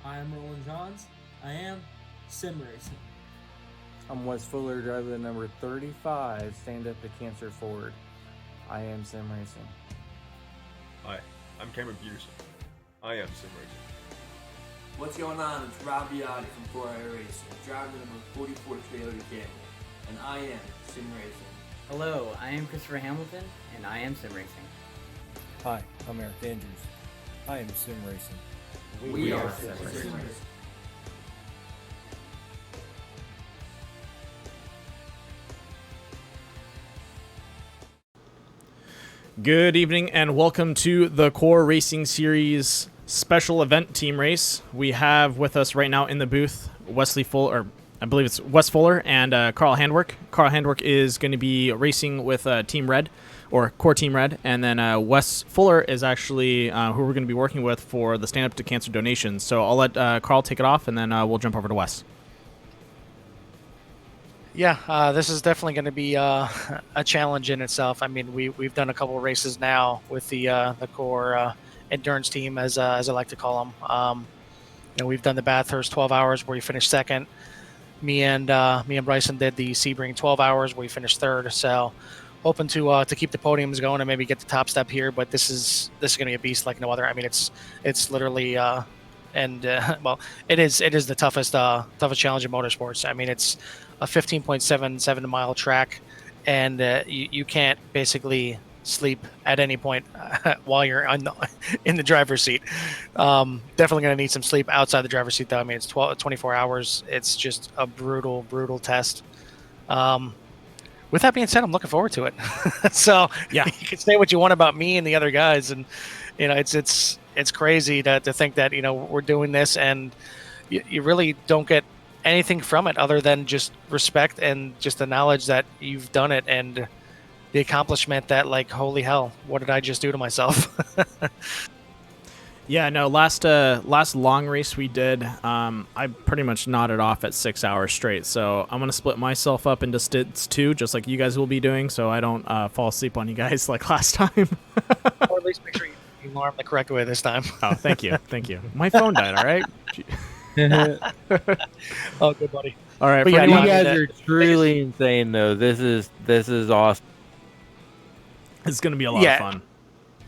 I am Roland Johns. I am sim racing. I'm Wes Fuller, driver of number 35, Stand Up to Cancer Ford. I am sim racing. Hi, I'm Cameron Peterson. I am sim racing. What's going on? It's Rob Biotti from 4i Racing, driver number 44 Toyota Camry, and I am sim racing. Hello, I am Christopher Hamilton, and I am sim racing. Hi, I'm Eric Andrews. I am sim racing. We are sim racing. Good evening and welcome to the Core Racing Series special event team race. We have with us right now in the booth Wesley Fuller, or I believe it's Wes Fuller and Carl Handwerk. Carl Handwerk is going to be racing with Team Red, or Core Team Red, and then Wes Fuller is actually who we're going to be working with for the Stand Up to Cancer donations. So I'll let Carl take it off, and then we'll jump over to Wes. Yeah, this is definitely going to be a challenge in itself. I mean, we've done a couple of races now with the core endurance team, as I like to call them. We've done the Bathurst 12 hours where we finished second. Me and Bryson did the Sebring 12 hours where we finished third. So hoping to keep the podiums going and maybe get the top step here. But this is going to be a beast like no other. I mean, it's literally well, it is the toughest challenge in motorsports. I mean, it's a 15.77 mile track, and you can't basically sleep at any point while you're in the driver's seat. Definitely going to need some sleep outside the driver's seat, though. I mean, it's 24 hours. It's just a brutal test. With that being said, I'm looking forward to it. So yeah, you can say what you want about me and the other guys, and it's crazy to think that we're doing this, and you really don't get anything from it other than just respect and just the knowledge that you've done it and the accomplishment that, like, holy hell, what did I just do to myself? Yeah, no, last long race we did, I pretty much nodded off at 6 hours straight. So I'm going to split myself up into stints too, just like you guys will be doing, so I don't fall asleep on you guys like last time. Or at least make sure you alarm the correct way this time. Oh, thank you. Thank you. My phone died, all right? Oh, good buddy. All right, but yeah, you guys are truly insane, though. This is awesome. It's going to be a lot of fun.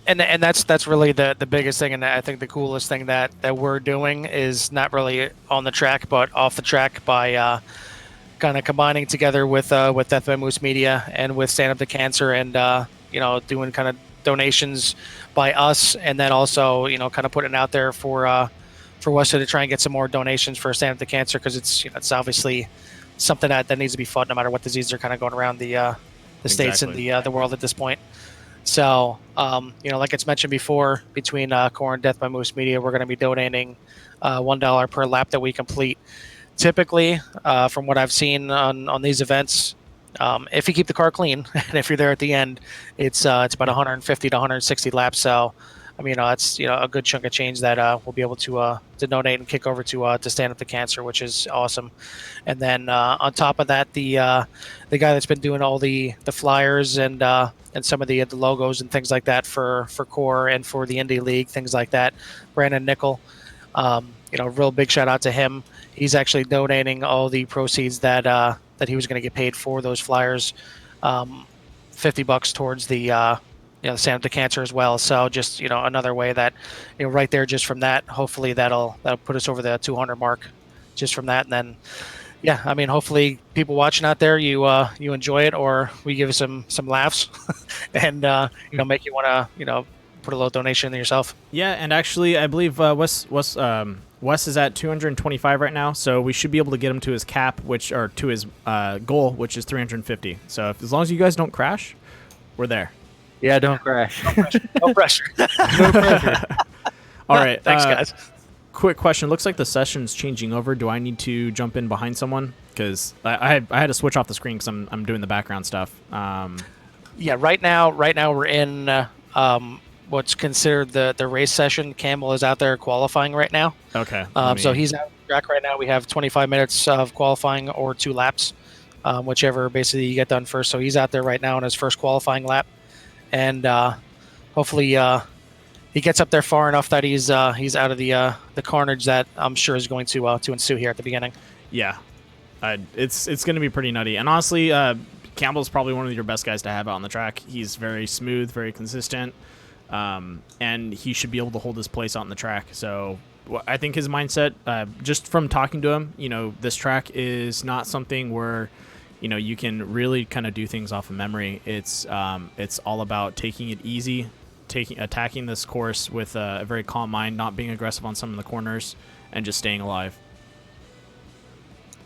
And that's really the biggest thing, and I think the coolest thing that we're doing is not really on the track, but off the track by kind of combining together with Death by Moose Media and with Stand Up to Cancer, and doing kind of donations by us, and then also kind of putting it out there for Wesley to try and get some more donations for Stand Up to Cancer, because it's obviously something that needs to be fought no matter what diseases are kind of going around the states and the world at this point. So, like it's mentioned before, between Core and Death by Moose Media, we're going to be donating $1 per lap that we complete. Typically, from what I've seen on these events, if you keep the car clean and if you're there at the end, it's about 150 to 160 laps. So, I mean, it's a good chunk of change that we'll be able to donate and kick over to Stand Up to Cancer, which is awesome. And then on top of that, the guy that's been doing all the flyers and some of the logos and things like that for Core and for the Indy League, things like that, Brandon Nickel, real big shout out to him. He's actually donating all the proceeds that he was going to get paid for those flyers, $50 towards the Stand Up to Cancer as well. So just another way that right there, just from that, hopefully that'll put us over the 200 mark just from that. And then yeah, I mean, hopefully people watching out there, you enjoy it, or we give you some laughs and make you want to put a little donation in yourself. Yeah, and actually I believe Wes is at 225 right now, so we should be able to get him to his cap, to his goal, which is 350. So as long as you guys don't crash, we're there. Yeah, don't crash. No pressure. No pressure. All right. Thanks, guys. Quick question. Looks like the session's changing over. Do I need to jump in behind someone? Because I had to switch off the screen because I'm doing the background stuff. Yeah, right now we're in what's considered the race session. Campbell is out there qualifying right now. Okay. So he's out on the track right now. We have 25 minutes of qualifying or 2 laps, whichever basically you get done first. So he's out there right now on his first qualifying lap. And hopefully he he gets up there far enough that he's out of the carnage that I'm sure is going to ensue here at the beginning. Yeah, it's going to be pretty nutty. And honestly, Campbell's probably one of your best guys to have out on the track. He's very smooth, very consistent, and he should be able to hold his place out on the track. So I think his mindset, just from talking to him, this track is not something where you can really kind of do things off of memory. It's all about taking it easy, attacking this course with a very calm mind, not being aggressive on some of the corners, and just staying alive.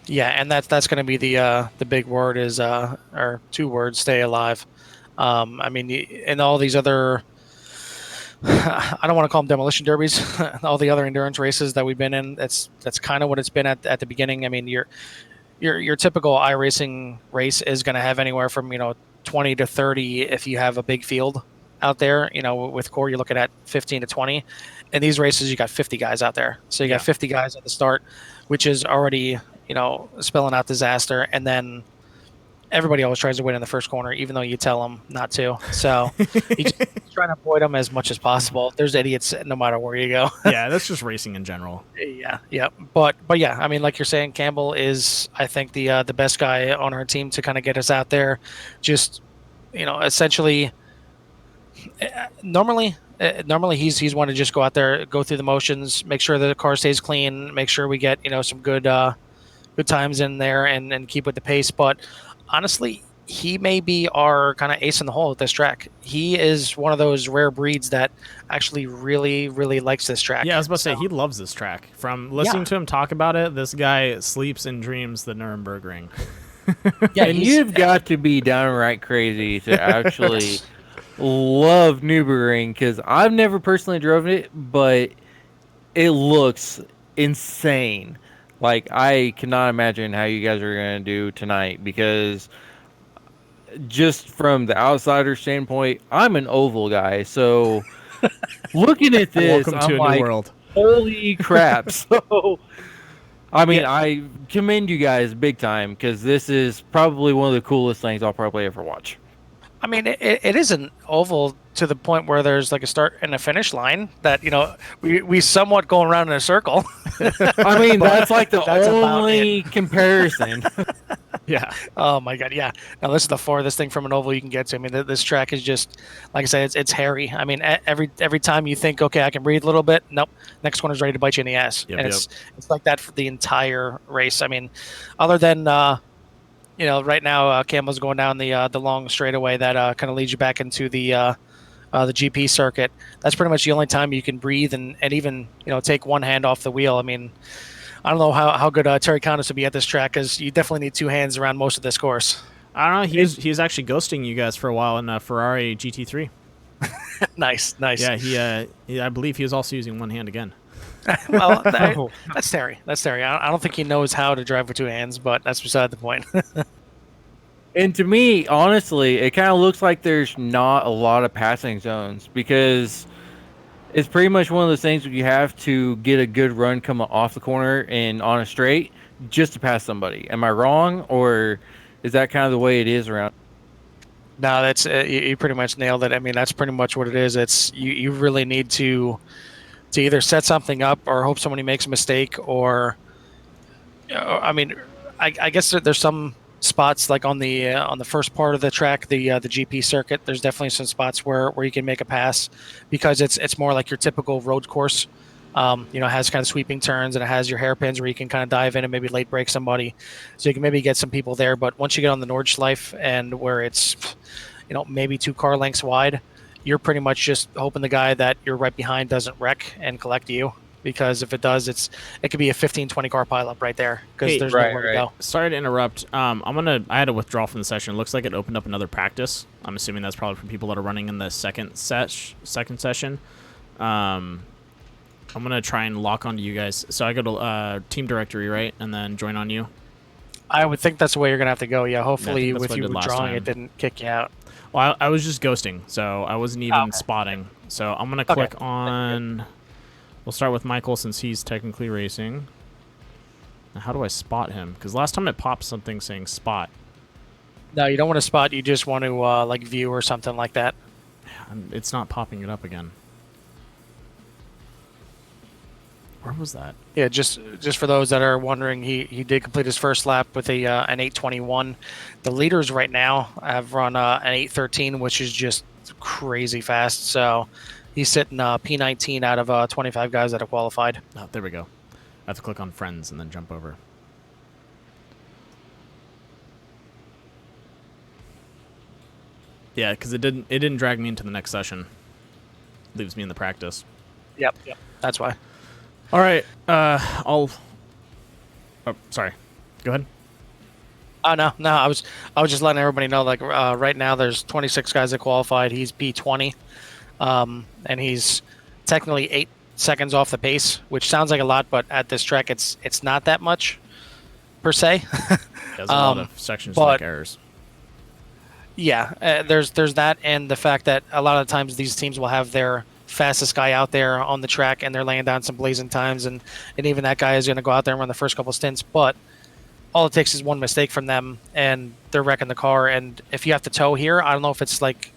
Yeah, and that's going to be the big word is or 2 words: stay alive. I mean, in all these other, I don't want to call them demolition derbies, all the other endurance races that we've been in, that's kind of what it's been at the beginning. I mean, your typical iRacing race is going to have anywhere from 20 to 30 if you have a big field out there. With core, you're looking at 15 to 20. In these races, you got 50 guys out there, so you got 50 guys at the start, which is already spelling out disaster. And then everybody always tries to win in the first corner, even though you tell them not to. So you just trying to avoid them as much as possible. There's idiots no matter where you go. Yeah, that's just racing in general. Yeah. But yeah, I mean, like you're saying, Campbell is, I think, the best guy on our team to kind of get us out there. Just essentially, normally he's one to just go out there, go through the motions, make sure that the car stays clean, make sure we get some good times in there, and keep with the pace. But honestly, he may be our kind of ace in the hole at this track. He is one of those rare breeds that actually really, really likes this track. Yeah, I was about to say, he loves this track. From listening to him talk about it, this guy sleeps and dreams the Nurburgring. Yeah, and you've got to be downright crazy to actually love Nurburgring, because I've never personally driven it, but it looks insane. Like, I cannot imagine how you guys are going to do tonight, because just from the outsider standpoint, I'm an oval guy. So looking at this, welcome I'm to a like, new world. Holy crap. So, I mean, I commend you guys big time, because this is probably one of the coolest things I'll probably ever watch. I mean, it is an oval to the point where there's like a start and a finish line that, we somewhat go around in a circle. I mean, that's like the only comparison. Yeah. Oh my God. Yeah. Now this is the farthest thing from an oval you can get to. I mean, this track is just, like I said, it's hairy. I mean, every time you think, okay, I can breathe a little bit, nope, next one is ready to bite you in the ass. Yep, and it's like that for the entire race. I mean, other than right now, Campbell's going down the long straightaway that kind of leads you back into the GP circuit. That's pretty much the only time you can breathe and even take one hand off the wheel. I mean, I don't know how good Terry Condos would be at this track, because you definitely need 2 hands around most of this course. I don't know. He was actually ghosting you guys for a while in a Ferrari GT3. Nice. Yeah, I believe he was also using one hand again. Well, that's Terry. I don't think he knows how to drive with 2 hands, but that's beside the point. And to me, honestly, it kind of looks like there's not a lot of passing zones, because it's pretty much one of those things where you have to get a good run coming off the corner and on a straight just to pass somebody. Am I wrong, or is that kind of the way it is around? No, that's you pretty much nailed it. I mean, that's pretty much what it is. It's you really need to either set something up or hope somebody makes a mistake, or I mean, I guess there's some spots like on the first part of the track, the GP circuit. There's definitely some spots where you can make a pass, because it's more like your typical road course. It has kind of sweeping turns, and it has your hairpins where you can kind of dive in and maybe late break somebody, so you can maybe get some people there. But once you get on the Nordschleife, and where it's maybe 2 car lengths wide, you're pretty much just hoping the guy that you're right behind doesn't wreck and collect you, because if it does, it could be a 15-20 car pileup right there, because there's nowhere to go. Sorry to interrupt. I had to withdraw from the session. It looks like it opened up another practice. I'm assuming that's probably for people that are running in the second session. I'm gonna try and lock onto you guys. So I go to team directory, right, and then join on you. I would think that's the way you're gonna have to go. Yeah, hopefully yeah, with you withdrawing, it didn't kick you out. Well, I was just ghosting, so I wasn't even spotting. So I'm gonna click on. We'll start with Michael, since he's technically racing. Now, how do I spot him? Because last time it popped something saying spot. No, you don't want to spot. You just want to like view or something like that. It's not popping it up again. Where was that? Yeah, just for those that are wondering, he did complete his first lap with an 8:21. The leaders right now have run an 8:13, which is just crazy fast. So he's sitting P19 out of 25 guys that have qualified. Oh, there we go. I have to click on friends and then jump over. Yeah, because it didn't drag me into the next session. Leaves me in the practice. Yep. That's why. All right. Oh, sorry. Go ahead. Oh no. I was just letting everybody know. Like right now, there's 26 guys that qualified. He's P20, and he's technically 8 seconds off the pace, which sounds like a lot, but at this track, it's not that much per se. There's a lot of sections like errors. Yeah, there's that, and the fact that a lot of times these teams will have their fastest guy out there on the track, and they're laying down some blazing times, and even that guy is going to go out there and run the first couple stints. But all it takes is one mistake from them, and they're wrecking the car. And if you have to tow here, I don't know if it's like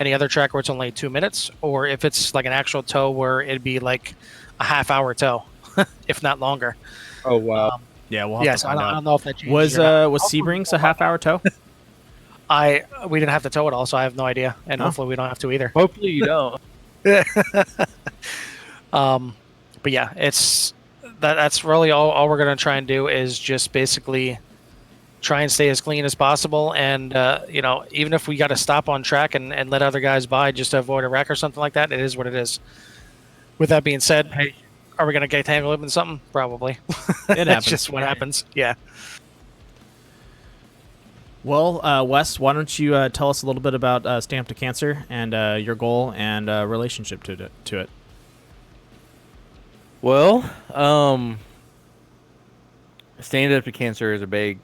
any other track where it's only 2 minutes, or if it's like an actual tow where it'd be like a half-hour tow, if not longer. Oh wow! Yeah, we'll have to find out. I don't know if that changes. Was Sebrings a half-hour tow? We didn't have to tow it all, so I have no idea, and hopefully we don't have to either. Hopefully you don't. But yeah, that's really all we're gonna try and do is just basically try and stay as clean as possible, and even if we got to stop on track and let other guys by just to avoid a wreck or something like that, it is what it is. With that being said, hey, are we gonna get tangled up in something? Probably. It happens. That's just what happens. Yeah. Well, Wes, why don't you tell us a little bit about Stand Up to Cancer and your goal and relationship to it? Well, Stand Up to Cancer is a big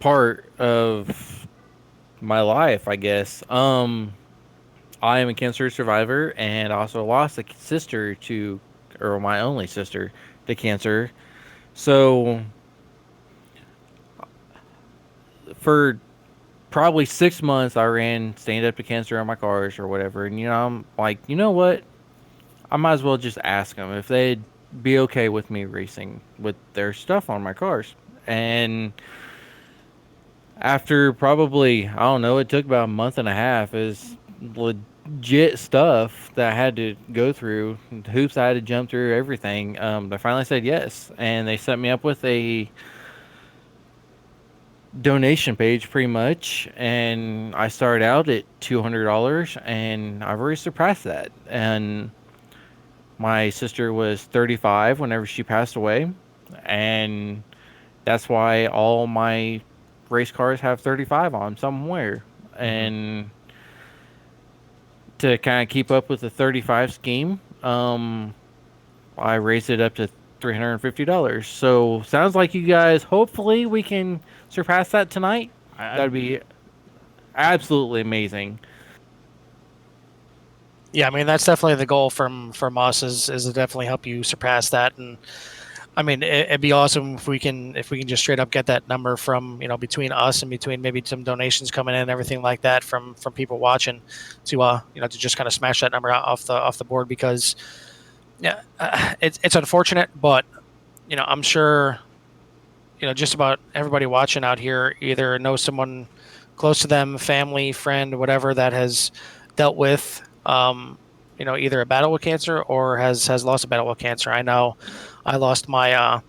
part of my life, I guess. I am a cancer survivor, and also lost a sister or my only sister to cancer. So for probably 6 months, I ran Stand Up to Cancer on my cars or whatever. And, I'm like, you know what? I might as well just ask them if they'd be okay with me racing with their stuff on my cars. And after probably, I don't know, it took about a month and a half, is legit stuff that I had to go through, hoops I had to jump through, everything. They finally said yes, and they set me up with a donation page pretty much, and I started out at $200, and I've already surpassed that. And my sister was 35 whenever she passed away, and that's why all my race cars have 35 on somewhere. And to kind of keep up with the 35 scheme, I raised it up to $350. So sounds like you guys, hopefully we can surpass that tonight. That'd be absolutely amazing. Yeah, I mean that's definitely the goal from us is to definitely help you surpass that. And I mean it'd be awesome if we can just straight up get that number from between us and between maybe some donations coming in and everything like that from people watching to to just kind of smash that number out off the board, because it's unfortunate, but I'm sure just about everybody watching out here either knows someone close to them, family, friend, whatever, that has dealt with either a battle with cancer or has lost a battle with cancer. I know I lost my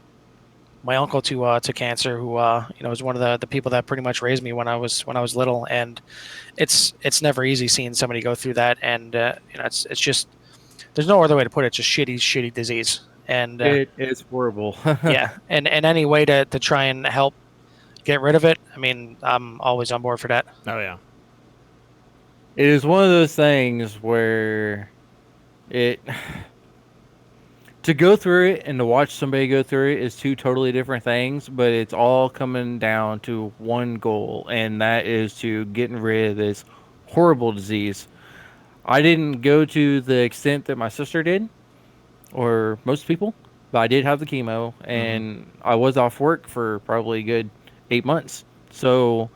my uncle to cancer, who was one of the people that pretty much raised me when I was little, and it's never easy seeing somebody go through that, and it's just, there's no other way to put it, just shitty disease. And it is horrible. yeah, and any way to try and help get rid of it, I mean, I'm always on board for that. Oh yeah. It is one of those things where to go through it and to watch somebody go through it is two totally different things, but it's all coming down to one goal, and that is to getting rid of this horrible disease. I didn't go to the extent that my sister did, or most people, but I did have the chemo, and I was off work for probably a good 8 months. So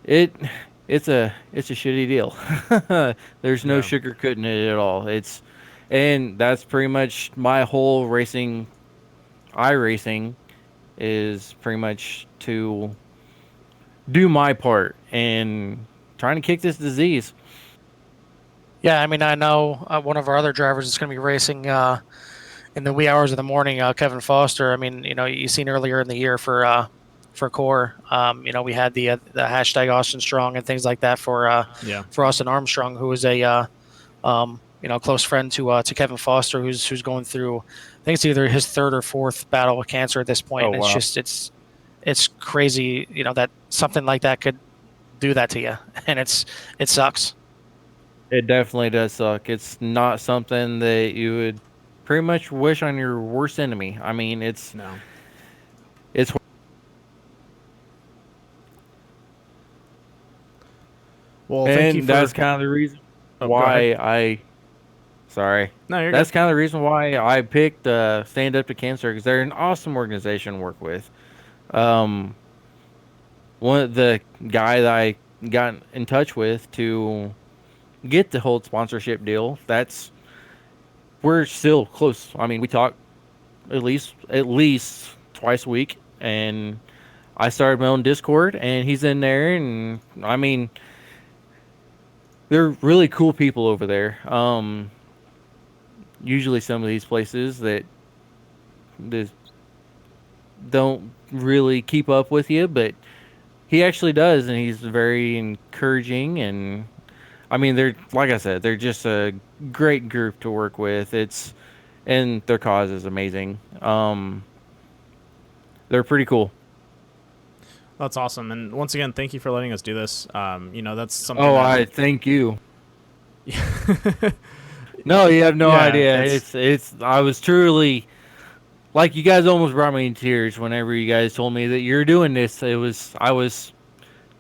it's a shitty deal. There's no sugarcoating it at all. And that's pretty much my whole racing, iRacing, is pretty much to do my part in trying to kick this disease. Yeah, I mean, I know one of our other drivers is going to be racing in the wee hours of the morning. Kevin Foster. I mean, you seen earlier in the year for Core. We had the hashtag Austin Strong and things like that for Austin Armstrong, who is a close friend to Kevin Foster, who's going through, I think it's either his third or fourth battle with cancer at this point. Oh, And wow. it's crazy, that something like that could do that to you, and it sucks. It definitely does suck. It's not something that you would pretty much wish on your worst enemy. I mean, it's Well, thank you and for... that's kind of the reason why Sorry. No, you're That's good. kind of the reason why I picked Stand Up to Cancer, because they're an awesome organization to work with. One of the guy that I got in touch with to get the whole sponsorship deal, we're still close. I mean, we talk at least twice a week, and I started my own Discord, and he's in there, and I mean, they're really cool people over there. Usually some of these places that don't really keep up with you, but he actually does, and he's very encouraging. And I mean, they're, like I said, they're just a great group to work with. And their cause is amazing. They're pretty cool. That's awesome. And once again, thank you for letting us do this. That's something. Oh, I thank you. No, you have no idea. I was truly, like, you guys almost brought me in tears whenever you guys told me that you're doing this. I was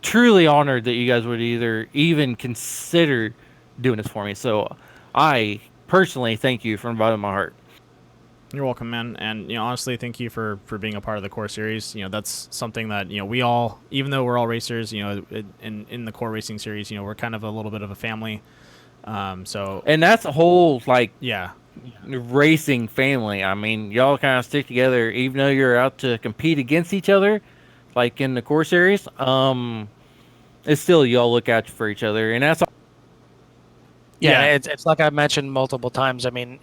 truly honored that you guys would even consider doing this for me. So I personally thank you from the bottom of my heart. You're welcome, man. And honestly, thank you for being a part of the Core series. That's something that we all, even though we're all racers, in the Core Racing series, we're kind of a little bit of a family. And that's a whole yeah, racing family. I mean, y'all kind of stick together, even though you're out to compete against each other, like in the Core series. It's still y'all look out for each other, and that's. Yeah, it's like I mentioned multiple times. I mean,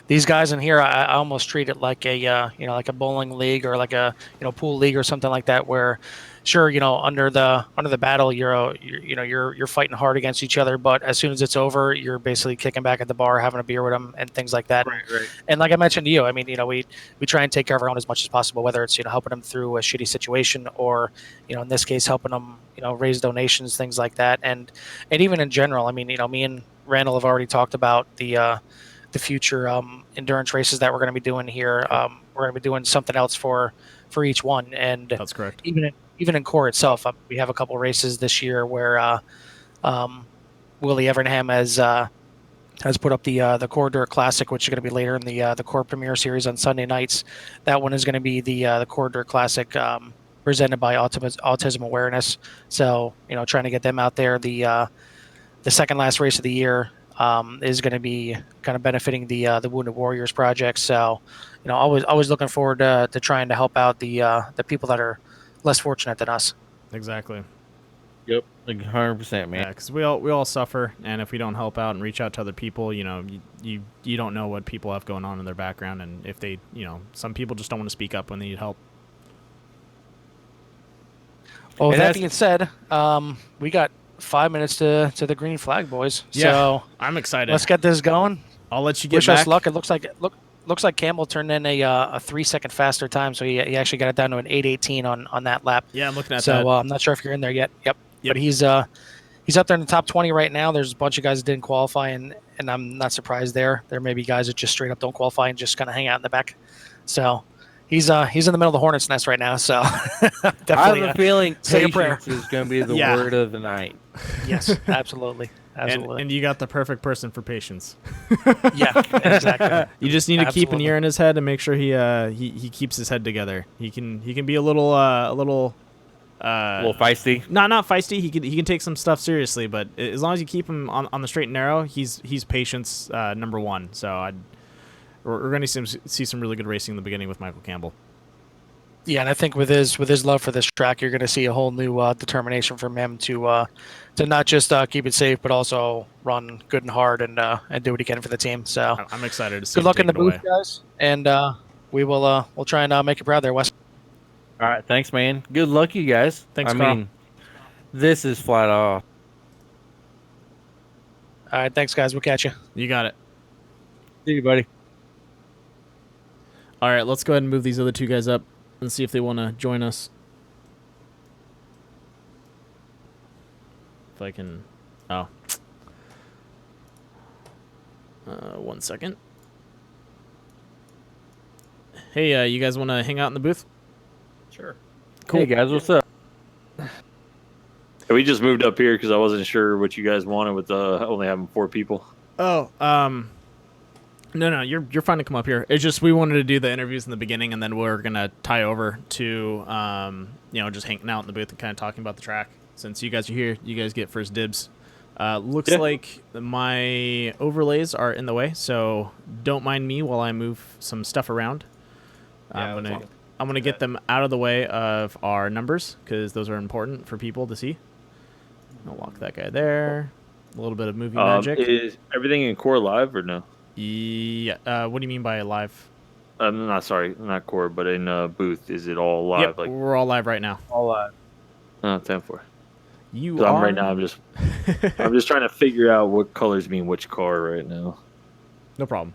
these guys in here, I almost treat it like a like a bowling league or like a pool league or something like that, where sure, under the battle, you're fighting hard against each other, but as soon as it's over, you're basically kicking back at the bar, having a beer with them, and things like that. Right. And like I mentioned to you, I mean, we try and take care of our own as much as possible, whether it's helping them through a shitty situation or in this case helping them raise donations, things like that, and even in general. I mean, me and Randall have already talked about the future endurance races that we're going to be doing here. We're going to be doing something else for each one, and that's correct. Even in Core itself, we have a couple races this year where Willie Evernham has put up the Core Dirt Classic, which is going to be later in the Core Premier Series on Sunday nights. That one is going to be the Core Dirt Classic presented by Autism Awareness. So trying to get them out there. The second last race of the year is going to be kind of benefiting the Wounded Warriors project. So, always looking forward to trying to help out the people that are less fortunate than us. Exactly. Yep, 100%, man. Yeah, because we all suffer, and if we don't help out and reach out to other people, you don't know what people have going on in their background, and if they, some people just don't want to speak up when they need help. Well, with that being said, we got 5 minutes to the green flag, boys. Yeah, so I'm excited. Let's get this going. I'll let you get Wish back. us luck. It looks like Campbell turned in a 3 second faster time, so he actually got it down to an 8:18 on that lap. Yeah, I'm looking at so, that. I'm not sure if you're in there yet. Yep. But he's up there in the top 20 right now. There's a bunch of guys that didn't qualify, and I'm not surprised there. There may be guys that just straight up don't qualify and just kind of hang out in the back. So he's in the middle of the hornet's nest right now. So definitely, I have a feeling say a prayer. patience is going to be the Yeah. word of the night. Yes, absolutely. And you got the perfect person for patience. Yeah, exactly. You just need to keep an Absolutely. ear in his head and make sure he keeps his head together. He can be a little A little feisty. Not feisty. He can take some stuff seriously, but as long as you keep him on the straight and narrow, he's patience number one. So we're going to see some really good racing in the beginning with Michael Campbell. Yeah, and I think with his love for this track, you're going to see a whole new determination from him to not just keep it safe, but also run good and hard and do what he can for the team. So I'm excited to see. Good luck in the booth, away. guys, and we'll try and make you proud there, Wes. All right, thanks, man. Good luck, you guys. Thanks, I Carl. mean, this is flat off. All right, thanks, guys. We'll catch you. You got it. See you, buddy. All right, let's go ahead and move these other two guys up and see if they want to join us. If I can... Oh. 1 second. Hey, you guys want to hang out in the booth? Sure. Cool. Hey, guys, what's up? We just moved up here because I wasn't sure what you guys wanted with only having 4 people. Oh, no, you're fine to come up here. It's just we wanted to do the interviews in the beginning, and then we're gonna tie over to just hanging out in the booth and kind of talking about the track. Since you guys are here, you guys get first dibs. Looks like my overlays are in the way, so don't mind me while I move some stuff around. I'm gonna get them out of the way of our numbers because those are important for people to see. I'll lock that guy there. A little bit of movie magic. Is everything in core live or no? Yeah. What do you mean by live? Not core, but in booth. Is it all live? Yep, we're all live right now. All live. 10-4. You are right now. I'm just trying to figure out what colors mean which car right now. No problem.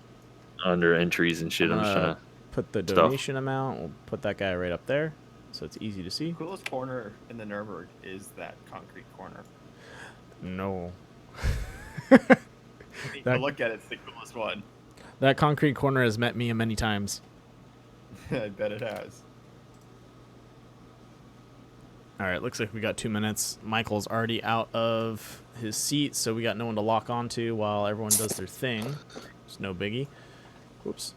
Under entries and shit. I'm just trying to put the donation amount. We'll put that guy right up there, so it's easy to see. The coolest corner in the Nurburgring is that concrete corner. No. Look at it, it's the coolest one. That concrete corner has met me many times. I bet it has. All right, looks like we got 2 minutes. Michael's already out of his seat, so we got no one to lock onto while everyone does their thing. It's no biggie. Whoops.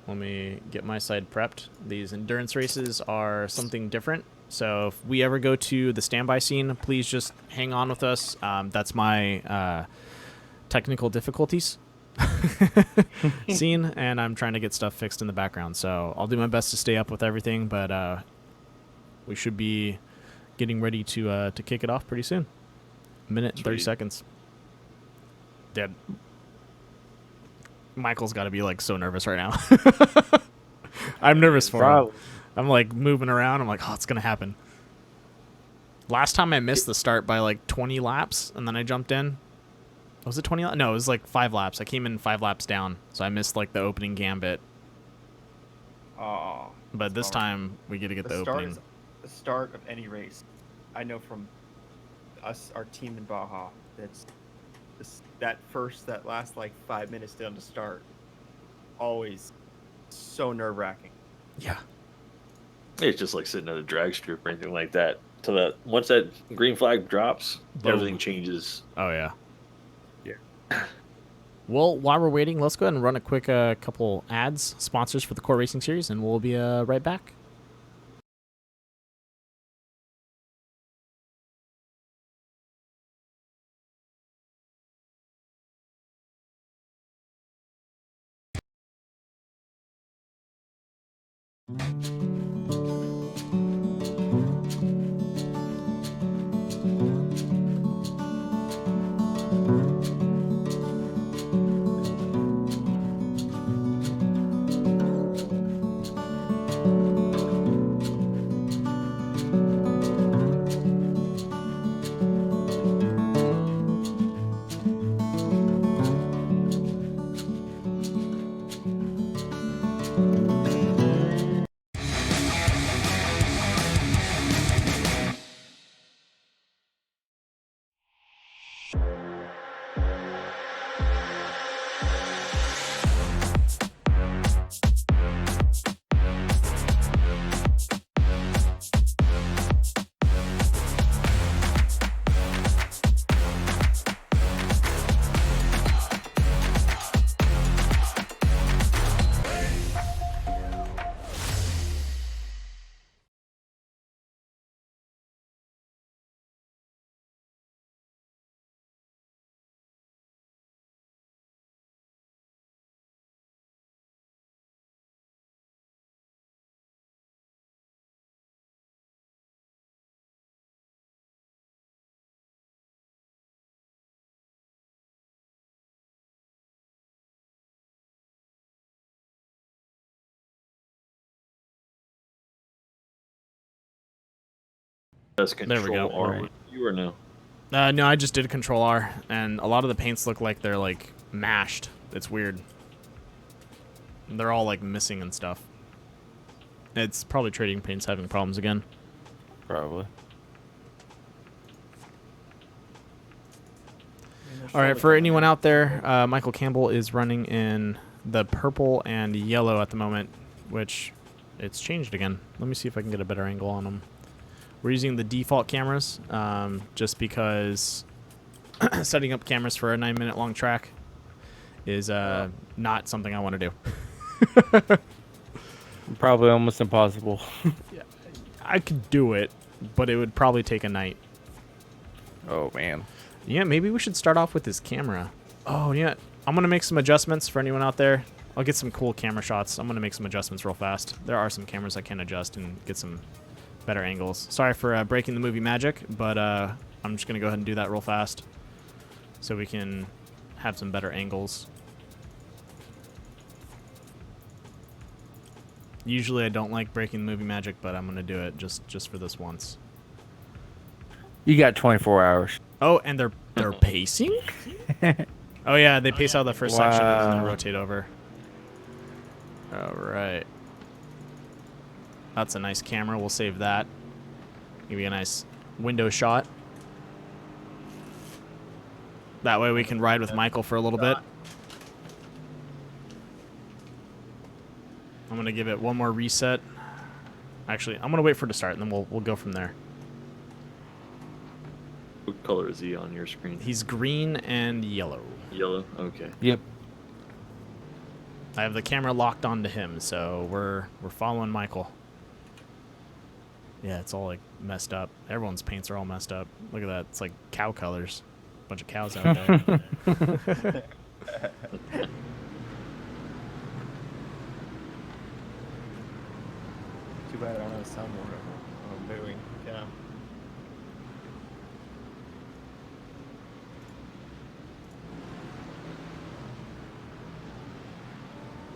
Let me get my side prepped. These endurance races are something different. So if we ever go to the standby scene, please just hang on with us. That's my technical difficulties scene, and I'm trying to get stuff fixed in the background. So I'll do my best to stay up with everything, but we should be getting ready to kick it off pretty soon. A minute and 30 seconds. Dead. Michael's got to be like so nervous right now. I'm nervous for him. I'm like moving around. I'm like, oh, it's gonna happen. Last time I missed the start by like 20 laps, and then I jumped in. Was it 20? No, it was like 5 laps. I came in 5 laps down, so I missed like the opening gambit. Oh. But this time we get to get the opening. Is the start of any race. I know from us, our team in Baja, that last like 5 minutes down to start, always so nerve-wracking. Yeah. It's just like sitting at a drag strip or anything like that. So that once that green flag drops, everything changes. Oh yeah. Yeah. Well, while we're waiting, let's go ahead and run a quick couple ads, sponsors for the Core Racing Series, and we'll be right back. That's There we go. Control R with you or no? No, I just did Control R, and a lot of the paints look like they're like mashed. It's weird. They're all like missing and stuff. It's probably Trading Paints having problems again. Probably. All right, for anyone out there, Michael Campbell is running in the purple and yellow at the moment, which it's changed again. Let me see if I can get a better angle on him. We're using the default cameras just because setting up cameras for a 9-minute long track is not something I want to do. Probably almost impossible. I could do it, but it would probably take a night. Oh, man. Yeah, maybe we should start off with this camera. Oh, yeah. I'm going to make some adjustments for anyone out there. I'll get some cool camera shots. I'm going to make some adjustments real fast. There are some cameras I can adjust and get some better angles. Sorry for breaking the movie magic, but I'm just going to go ahead and do that real fast so we can have some better angles. Usually I don't like breaking the movie magic, but I'm going to do it just for this once. You got 24 hours. Oh, and they're pacing? Oh, yeah, they pace out the first section and then they rotate over. All right. That's a nice camera. We'll save that. Give you a nice window shot. That way we can ride with Michael for a little bit. I'm going to give it one more reset. Actually, I'm going to wait for it to start, and then we'll go from there. What color is he on your screen? He's green and yellow. Yellow? Okay. Yep. I have the camera locked onto him, so we're following Michael. Yeah, it's all like messed up. Everyone's paints are all messed up. Look at that. It's like cow colors. Bunch of cows out there. Too bad I don't have a soundboard. I'm booing. Yeah.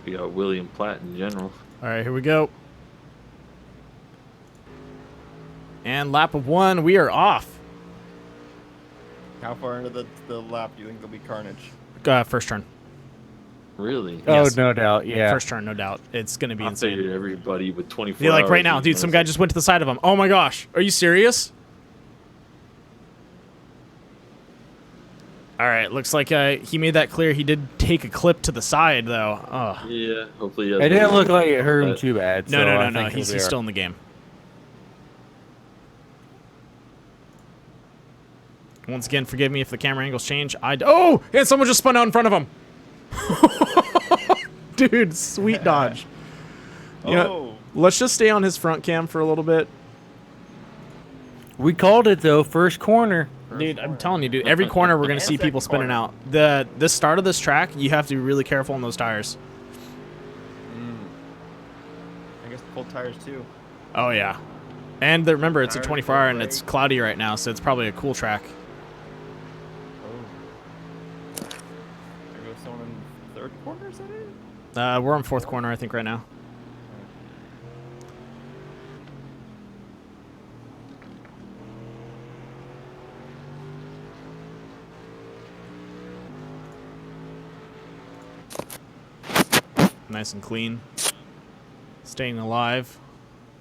We got William Platt in general. All right, here we go. And lap of 1, we are off. How far into the lap do you think there'll be carnage? First turn. Really? Oh, Yes. no doubt. Yeah. First turn, no doubt. It's going to be I insane. figured everybody with 24 Yeah, like hours right now, was dude, gonna some guy say- just went to the side of him. Oh my gosh. Are you serious? All right, looks like he made that clear. He did take a clip to the side, though. Oh. Yeah, hopefully. It didn't look like it hurt him too bad. No, so no, I no. think He's he'll be still in the game. Once again, forgive me if the camera angles change. Oh, and someone just spun out in front of him. Dude, sweet dodge. You know, let's just stay on his front cam for a little bit. We called it, though. First corner. Dude, I'm telling you, dude. Every corner we're going to see people spinning out. The start of this track, you have to be really careful on those tires. I guess full tires too. Oh, yeah. And remember, it's a Tires 24-hour and break. it's cloudy right now, so it's probably a cool track. There goes someone in third corner, is that it? We're on fourth corner, I think, right now. Nice and clean. Staying alive.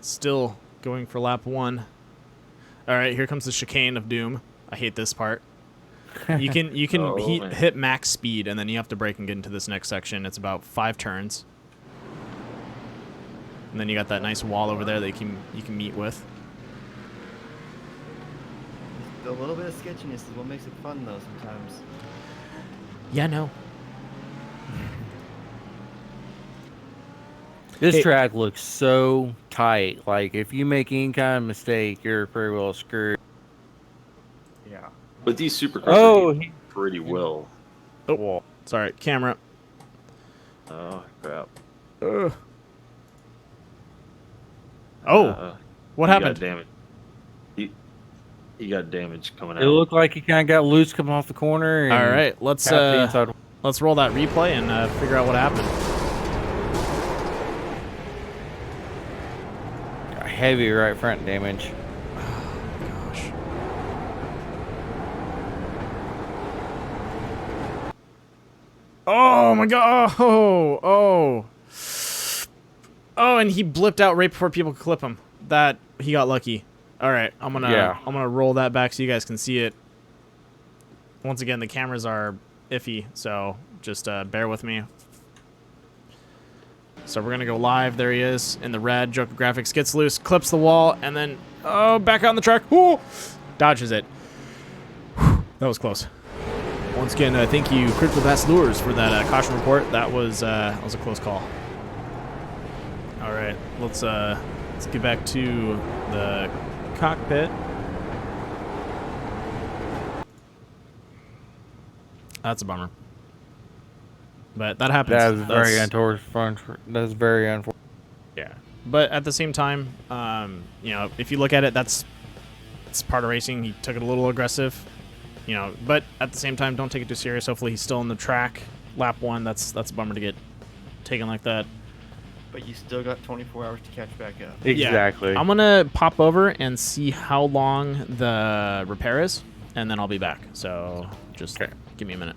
Still going for lap 1. All right, here comes the chicane of doom. I hate this part. You can Oh, man. hit max speed, and then you have to brake and get into this next section. It's about 5 turns. And then you got that nice wall over there that you can meet with. A little bit of sketchiness is what makes it fun, though, sometimes. Yeah, no. This Hey. track looks so tight. Like, if you make any kind of mistake, you're pretty well screwed. Yeah. But these supercars Oh, are pretty well. Oh, sorry, camera. Oh, crap. Oh, what He happened? got damage. He got damage coming out. It looked like he kind of got loose coming off the corner. And All right, let's tapped the inside. roll that replay and figure out what happened. Heavy right front damage. Oh my god! Oh, and he blipped out right before people could clip him. That he got lucky. All right, I'm gonna roll that back so you guys can see it. Once again, the cameras are iffy, so just bear with me. So we're gonna go live. There he is in the red. Joker Graphics gets loose, clips the wall, and then back out on the track. Ooh, dodges it. Whew, that was close. Once again, thank you, Critical Pass Lures, for that caution report. That was a close call. All right, let's get back to the cockpit. That's a bummer, but that happens. That is very unfortunate. That's very unfortunate. Yeah, but at the same time, you know, if you look at it, it's part of racing. He took it a little aggressive. You know, but at the same time, don't take it too serious. Hopefully he's still in the track. Lap 1, that's a bummer to get taken like that. But you still got 24 hours to catch back up. Exactly. Yeah. I'm going to pop over and see how long the repair is, and then I'll be back. So just give me a minute.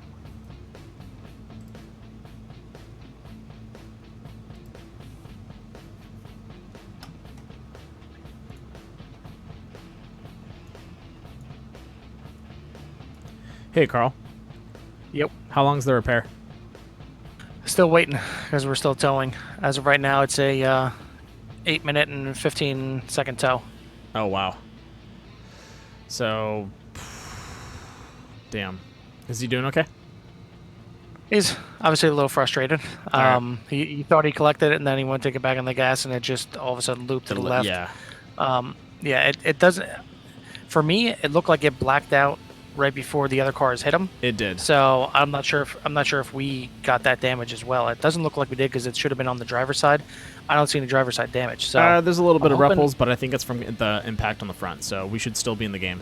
Hey, Carl. Yep. How long's the repair? Still waiting because we're still towing. As of right now, it's a 8-minute and 15-second tow. Oh, wow. So, damn. Is he doing okay? He's obviously a little frustrated. He thought he collected it, and then he went to get back on the gas, and it just all of a sudden looped to the left. Yeah. It doesn't. For me, it looked like it blacked out right before the other cars hit him. It did. So I'm not sure if we got that damage as well. It doesn't look like we did because it should have been on the driver's side. I don't see any driver's side damage. So there's a little bit of ruffles, but I think it's from the impact on the front. So we should still be in the game.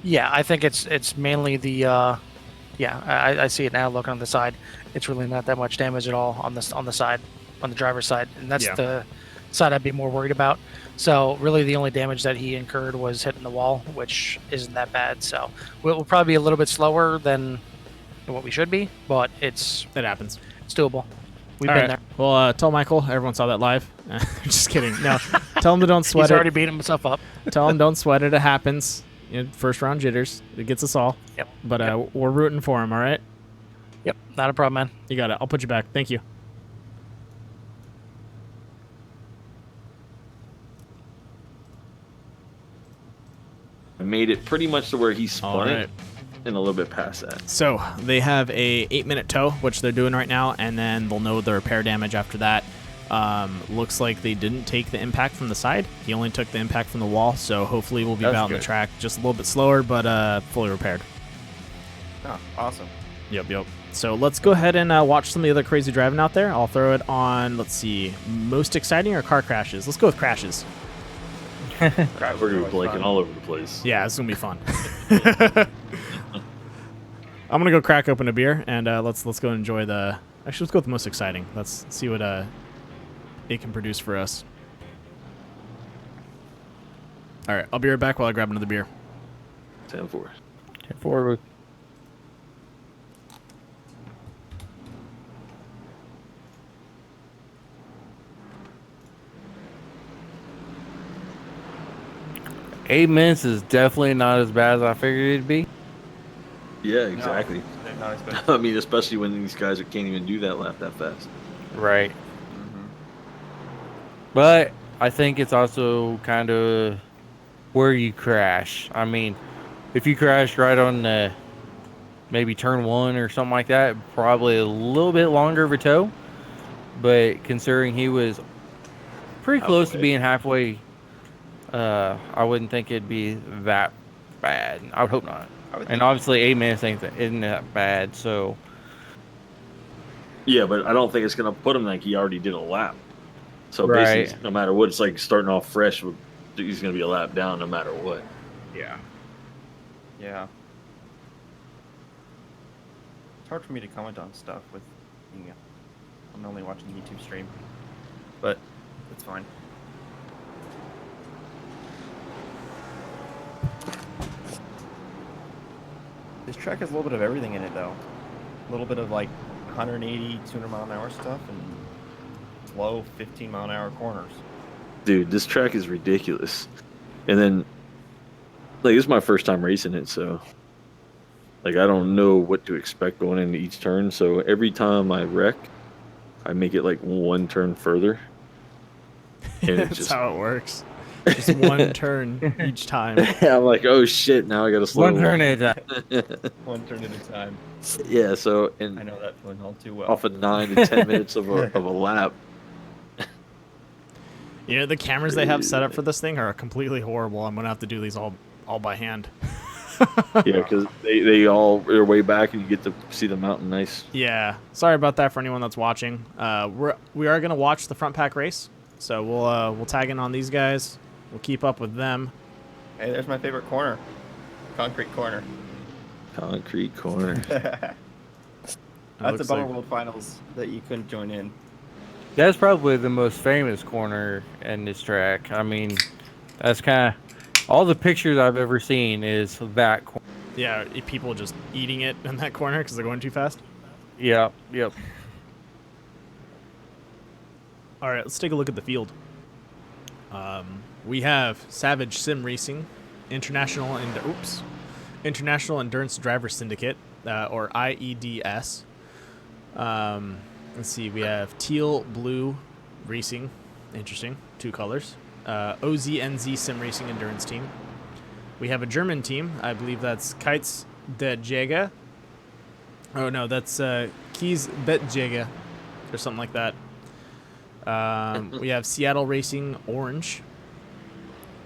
Yeah, I think it's mainly the. I see it now. Looking on the side, it's really not that much damage at all on the side, on the driver's side, and that's the side I'd be more worried about. So really, the only damage that he incurred was hitting the wall, which isn't that bad. So we'll probably be a little bit slower than what we should be, but it happens. It's doable. We've All been right. there. Well, tell Michael. Everyone saw that live. Just kidding. No, tell him to don't sweat He's it. already beating himself up. Tell him don't sweat it. It happens. You know, first round jitters. It gets us all. Yep. But we're rooting for him. All right. Yep. Not a problem, man. You got it. I'll put you back. Thank you. I made it pretty much to where he spun Alright. it and a little bit past that. So they have a 8-minute tow, which they're doing right now, and then they'll know the repair damage after that. Looks like they didn't take the impact from the side. He only took the impact from the wall, so hopefully we'll be out on the track just a little bit slower, but fully repaired. Oh, awesome. Yep. So let's go ahead and watch some of the other crazy driving out there. I'll throw it on, let's see, most exciting or car crashes? Let's go with crashes. We're going to be blanking all over the place. Yeah, it's going to be fun. I'm going to go crack open a beer, and let's go enjoy the... Actually, let's go with the most exciting. Let's see what it can produce for us. All right, I'll be right back while I grab another beer. 10-4. 10-4. 8 minutes is definitely not as bad as I figured it'd be. Yeah, exactly. No, not expecting. I mean, especially when these guys can't even do that lap that fast. Right. But I think it's also kind of where you crash. I mean, if you crash right on the maybe turn 1 or something like that, probably a little bit longer of a tow. But considering he was pretty close to being halfway, I wouldn't think it'd be that bad. I would hope not. And obviously 8 minutes isn't that bad, so... Yeah, but I don't think it's going to put him like he already did a lap. So Right. basically, no matter what, it's like starting off fresh. He's going to be a lap down no matter what. Yeah. Yeah. It's hard for me to comment on stuff with, I'm only watching the YouTube stream, but it's fine. This track has a little bit of everything in it, though. A little bit of like 180, 200 mile an hour stuff and slow 15 mile an hour corners. Dude, this track is ridiculous. And then, like, this is my first time racing it, so like I don't know what to expect going into each turn. So every time I wreck, I make it like one turn further. And That's just how it works. Just one turn each time. I'm like, oh shit! Now I gotta slow One turn at a time. One turn at a time. Yeah. So and I know that feeling all too well. off of 9 to 10 minutes of a lap. You know, the cameras they have set up for this thing are completely horrible. I'm going to have to do these all by hand. Yeah, because they all are way back and you get to see the mountain nice. Yeah. Sorry about that for anyone that's watching. We are going to watch the front pack race. So we'll tag in on these guys. We'll keep up with them. Hey, there's my favorite corner. Concrete corner. Concrete corner. That's a looks Bummer like- World Finals that you couldn't join in. That's probably the most famous corner in this track. I mean, that's kind of all the pictures I've ever seen is that corner. Yeah, people just eating it in that corner because they're going too fast. Yep, yep. All right, let's take a look at the field. We have Savage Sim Racing, International Endurance Driver Syndicate, or IEDS. Let's see, we have Teal Blue Racing, interesting, 2 colors. OZNZ Sim Racing Endurance Team. We have a German team, I believe that's Kites de GIGA. Oh no, that's Kies Bet GIGA, or something like that. We have Seattle Racing Orange.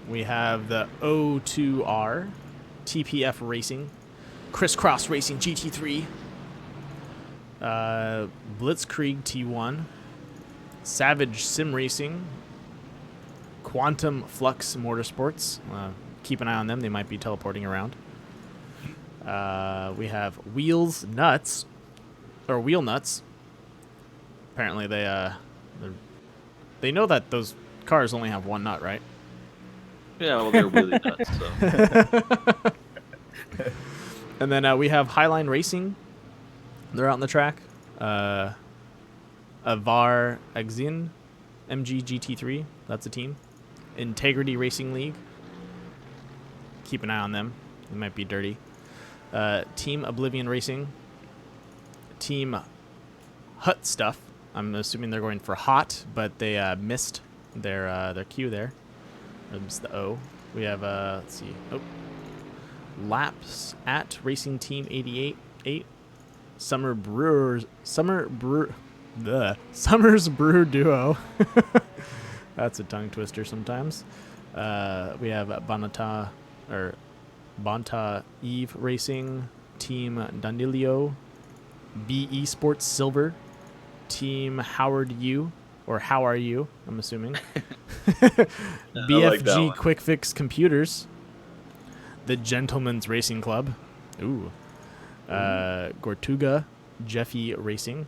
We have the O2R, TPF Racing, Crisscross Racing GT3, Blitzkrieg T1, Savage Sim Racing, Quantum Flux Motorsports. Keep an eye on them; they might be teleporting around. We have Wheels Nuts, or Wheel Nuts. Apparently, they know that those cars only have one nut, right? Yeah, well, they're really nuts. So. And then we have Highline Racing. They're out on the track. Avar Exin, MG GT3. That's a team. Integrity Racing League. Keep an eye on them. They might be dirty. Team Oblivion Racing. Team Hut Stuff. I'm assuming they're going for hot, but they missed their Q there. It's the O. We have let's see. Oh, Laps at Racing Team 88. Summers Brew Duo. That's a tongue twister sometimes. We have Banta Eve Racing, Team Danilio, BE Sports Silver, Team Howard U, or How Are You, I'm assuming. BFG like Quick Fix Computers, the Gentleman's Racing Club, Gortuga Jeffy Racing,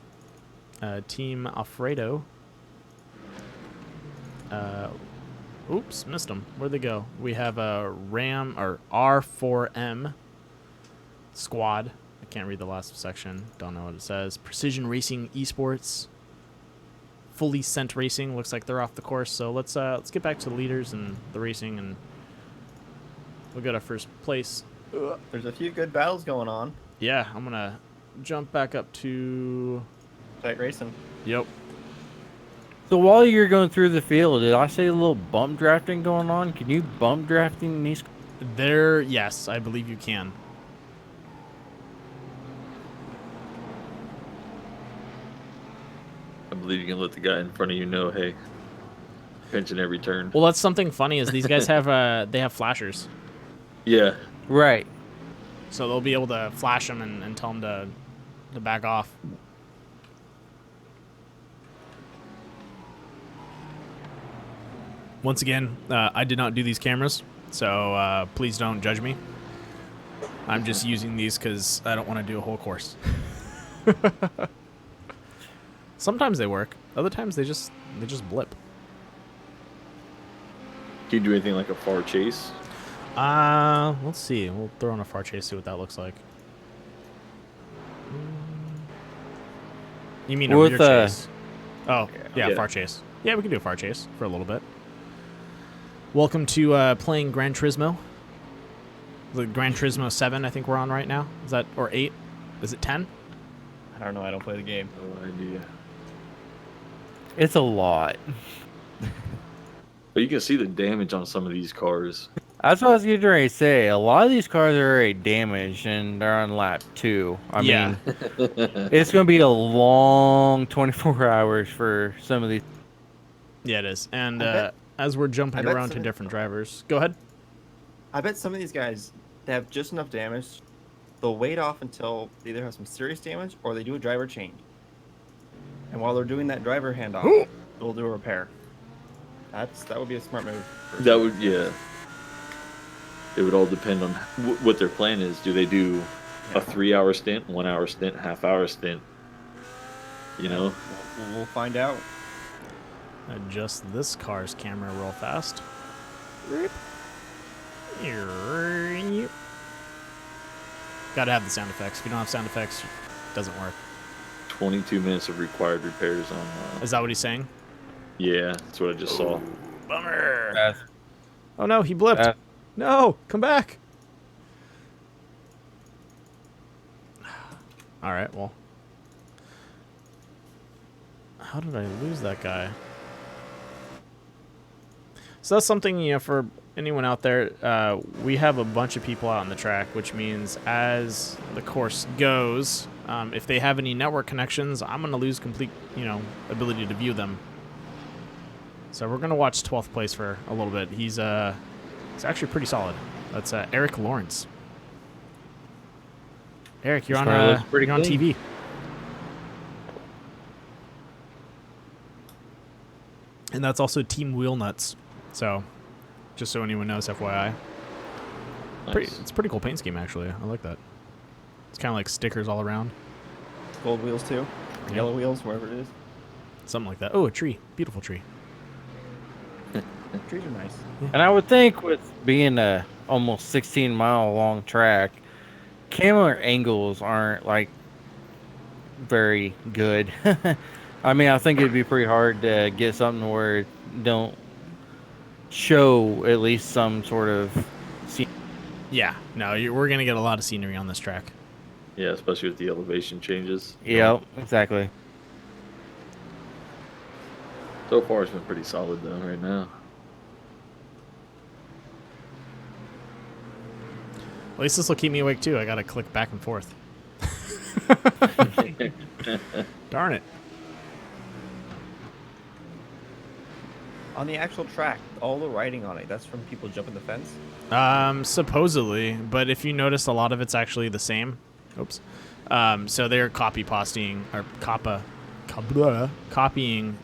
Team Alfredo. Oops, missed them. Where'd they go? We have a Ram or R4M Squad. I can't read the last section. Don't know what it says. Precision Racing Esports. Fully Sent Racing. Looks like they're off the course. So let's get back to the leaders and the racing, and we'll get our first place. There's a few good battles going on. Yeah, I'm gonna jump back up to. Tight racing. Yep. So while you're going through the field, did I say a little bump drafting going on? Can you bump drafting in these? Yes, I believe you can. I believe you can let the guy in front of you know, hey, pinching every turn. Well, that's something funny is these guys have they have flashers, Yeah. Right. so they'll be able to flash them and tell them to back off. Once again, I did not do these cameras, so please don't judge me. I'm just using these because I don't want to do a whole course. Sometimes they work. Other times they just blip. Can you do anything like a far chase? Let's see. We'll throw in a far chase, see what that looks like. You mean a With, rear chase? Oh, yeah, Yeah. far chase. Yeah, we can do a far chase for a little bit. Welcome to playing Gran Turismo. The Gran Turismo 7, I think we're on right now. Is that, or 8? Is it 10? I don't know. I don't play the game. No idea. It's a lot. But you can see the damage on some of these cars. That's what I was getting ready to say. A lot of these cars are already damaged, and they're on lap 2. I Yeah. mean, it's going to be a long 24 hours for some of these. Yeah, it is. And I bet- as we're jumping I bet around to some- different drivers, go ahead. I bet some of these guys, they have just enough damage. They'll wait off until they either have some serious damage or they do a driver change. And while they're doing that driver handoff, they'll do a repair. That would be a smart move. That would, yeah. It would all depend on what their plan is. Do they do a 3-hour stint, 1-hour stint, half-hour stint? You know? We'll find out. Adjust this car's camera real fast. Gotta have the sound effects. If you don't have sound effects, it doesn't work. 22 minutes of required repairs on. Is that what he's saying? Yeah, that's what I just saw. Bummer. Oh no, he blipped. No, come back. All right, well. How did I lose that guy? So that's something, you know, for anyone out there, we have a bunch of people out on the track, which means as the course goes, if they have any network connections, I'm going to lose complete, you know, ability to view them. So we're going to watch 12th place for a little bit. He's actually pretty solid. That's Eric Lawrence. Eric, you're on you're on TV. And that's also Team Wheel Nuts. So, just so anyone knows, FYI. Nice. It's a pretty cool paint scheme, actually. I like that. It's kind of like stickers all around. Gold wheels too. Yep. Yellow wheels, wherever it is. Something like that. Oh, a tree. Beautiful tree. Trees are nice. And I would think with being a almost 16-mile long track, camera angles aren't like very good. I mean, I think it'd be pretty hard to get something where it don't show at least some sort of scene. Yeah. No, we're going to get a lot of scenery on this track. Yeah, especially with the elevation changes. Yep, exactly. So far, it's been pretty solid though. Right now. At least this will keep me awake, too. I got to click back and forth. Darn it. On the actual track, all the writing on it, that's from people jumping the fence? Supposedly, but if you notice, a lot of it's actually the same. Oops. So they're copying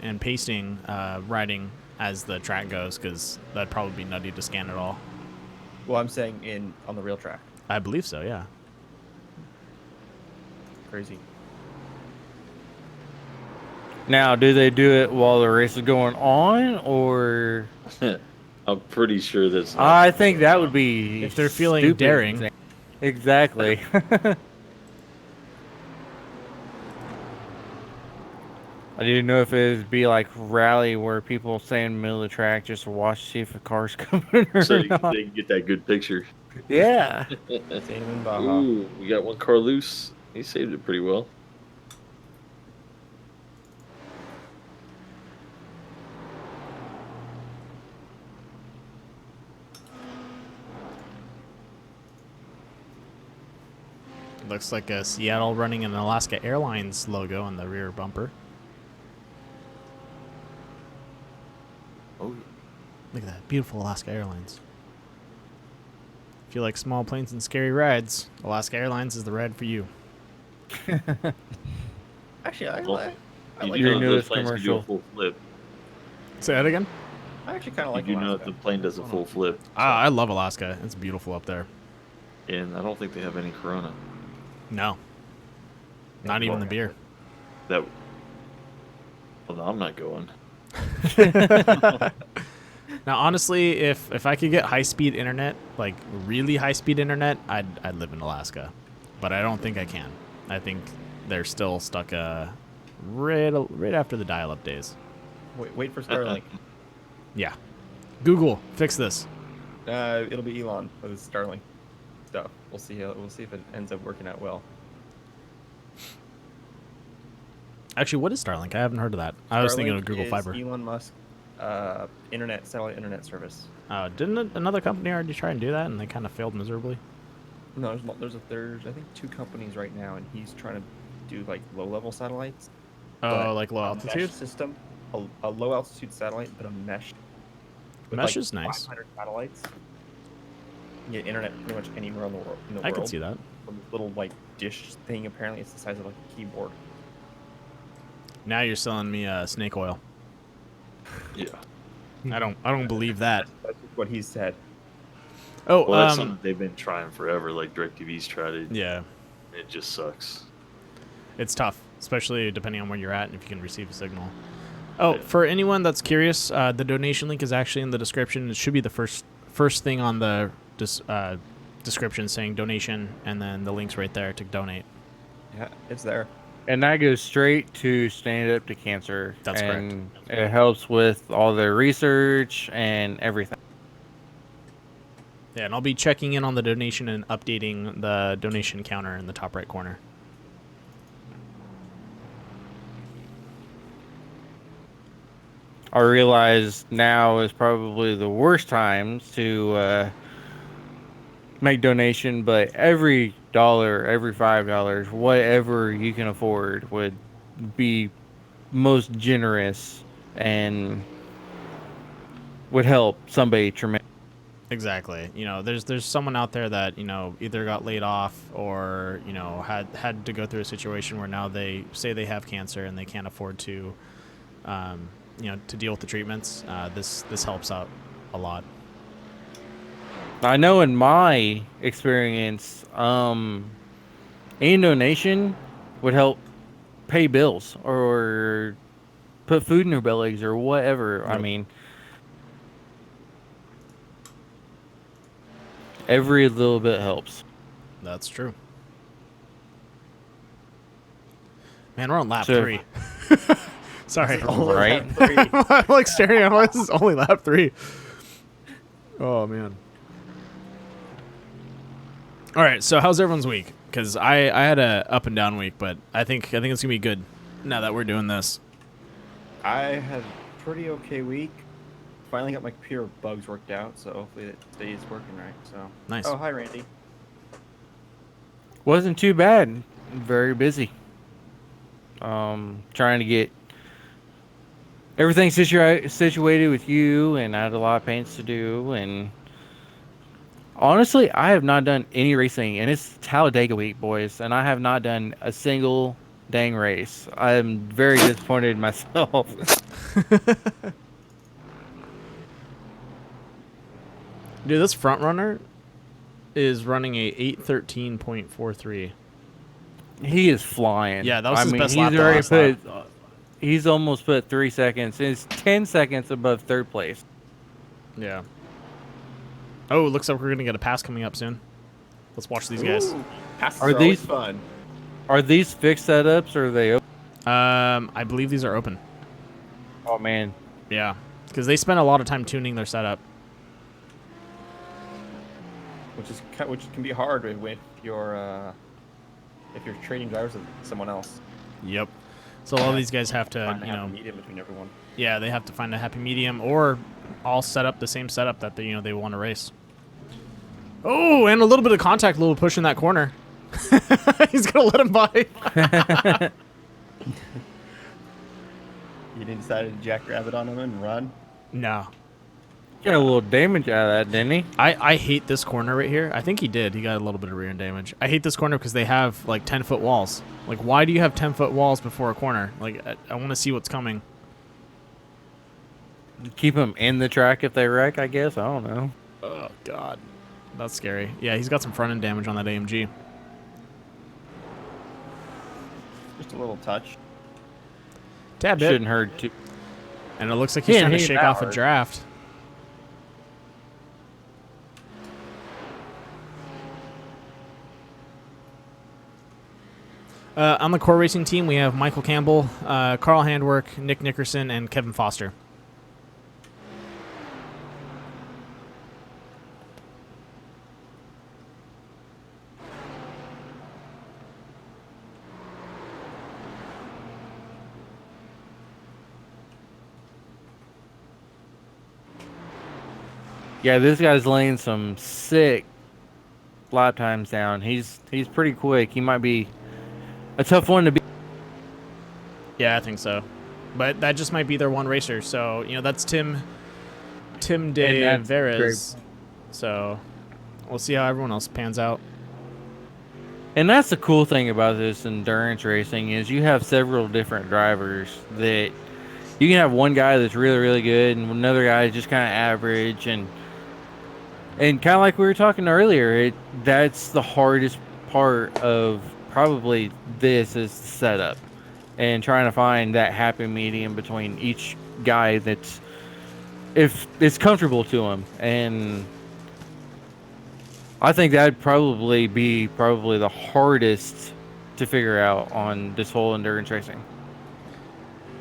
and pasting writing as the track goes, because that'd probably be nutty to scan it all. Well, I'm saying on the real track. I believe so, yeah. Crazy. Now, do they do it while the race is going on, or? I'm pretty sure that's. Not I think that would be If they're feeling stupid. daring. Exactly. I didn't know if it would be like rally where people stand in the middle of the track just to watch to see if a car's coming or so not. they can get that good picture. Yeah. Same in Baja. Ooh, we got one car loose. He saved it pretty well. Looks like a Seattle running an Alaska Airlines logo on the rear bumper. Oh, Look at that. Beautiful Alaska Airlines. If you like small planes and scary rides, Alaska Airlines is the ride for you. Actually, I well, like you your know newest those planes can do commercial. a full flip. Say that again? I actually kind of like You do know Alaska. that the plane does a full flip. I love Alaska. It's beautiful up there. And I don't think they have any Corona. No. Not even the beer. That. Well, no, I'm not going. Now, honestly, if I could get high-speed internet, like really high-speed internet, I'd live in Alaska. But I don't think I can. I think they're still stuck right after the dial-up days. Wait for Starlink. Yeah. Google, fix this. It'll be Elon with his Starlink stuff. We'll see if it ends up working out well. Actually, what is Starlink? I haven't heard of that. I was thinking of Google is Fiber. Elon Musk, satellite internet service. Didn't another company already try and do that, and they kind of failed miserably? No, there's I think 2 companies right now, and he's trying to do like low-level satellites. Oh, like low a altitude? mesh system, a low-altitude satellite, but a mesh. With Mesh like is nice. 500 satellites. You get internet pretty much anywhere in the world. I could see that. From this little like dish thing. Apparently, it's the size of like a keyboard. Now you're selling me snake oil. Yeah. I don't believe that. That's what he said. Oh, Well, that's something they've been trying forever. Like DirecTV's tried it. Yeah. It just sucks. It's tough, especially depending on where you're at and if you can receive a signal. Oh, for anyone that's curious, the donation link is actually in the description. It should be the first thing on the description saying donation, and then the link's right there to donate. Yeah, it's there. And that goes straight to Stand Up to Cancer. That's correct. It helps with all their research and everything. Yeah, and I'll be checking in on the donation and updating the donation counter in the top right corner. I realize now is probably the worst times to make donation, but every dollar, every $5, whatever you can afford would be most generous and would help somebody tremendously. Exactly. You know, there's someone out there that, you know, either got laid off or, you know, had to go through a situation where now they say they have cancer and they can't afford to, you know, to deal with the treatments. This helps out a lot. I know in my experience, any donation would help pay bills or put food in their bellies or whatever. Yep. I mean, every little bit helps. That's true. Man, we're on lap 3. Sorry. Right? I'm like staring at this is only lap 3. Oh, man. All right, so how's everyone's week? Because I had a up and down week, but I think it's gonna be good now that we're doing this. I had a pretty okay week. Finally got my computer bugs worked out, so hopefully it stays working right. So nice. Oh, hi Randy. Wasn't too bad. Very busy. Trying to get everything situated with you, and I had a lot of paints to do, and honestly, I have not done any racing, and it's Talladega week, boys, and I have not done a single dang race. I'm very disappointed in myself. Dude, this front runner is running a 8:13.43. He is flying. Yeah, that was his best lap. He's almost put 3 seconds. It's 10 seconds above third place. Yeah. Oh, it looks like we're gonna get a pass coming up soon. Let's watch these guys. Passes are these fun? Are these fixed setups or are they open? I believe these are open. Oh man. Yeah, because they spend a lot of time tuning their setup. Which can be hard with your if you're trading drivers with someone else. Yep. So a lot of these guys have to, Find a you know, happy medium between everyone. Yeah, they have to find a happy medium or all set up the same setup that they want to race. Oh, and a little bit of contact, a little push in that corner. He's gonna let him by. You didn't decide to jackrabbit on him and run? No. Got a little damage out of that, didn't he? I hate this corner right here. I think he did. He got a little bit of rear end damage. I hate this corner because they have like 10-foot walls. Like, why do you have 10-foot walls before a corner? Like, I want to see what's coming. Keep them in the track if they wreck, I guess. I don't know. Oh, God. That's scary. Yeah, he's got some front end damage on that AMG. Just a little touch. Tad bit. Shouldn't hurt too. And it looks like he's trying to shake off a hard. draft. On the core racing team, we have Michael Campbell, Carl Handwerk, Nick Nickerson, and Kevin Foster. Yeah, this guy's laying some sick lap times down. He's pretty quick. He might be a tough one to beat. Yeah, I think so. But that just might be their one racer. So, that's Tim de Veras. So, we'll see how everyone else pans out. And that's the cool thing about this endurance racing is you have several different drivers that you can have one guy that's really, really good and another guy is just kind of average. And kind of like we were talking earlier, that's the hardest part of probably this is the setup and trying to find that happy medium between each guy that's if it's comfortable to him. And I think that'd probably be the hardest to figure out on this whole endurance racing.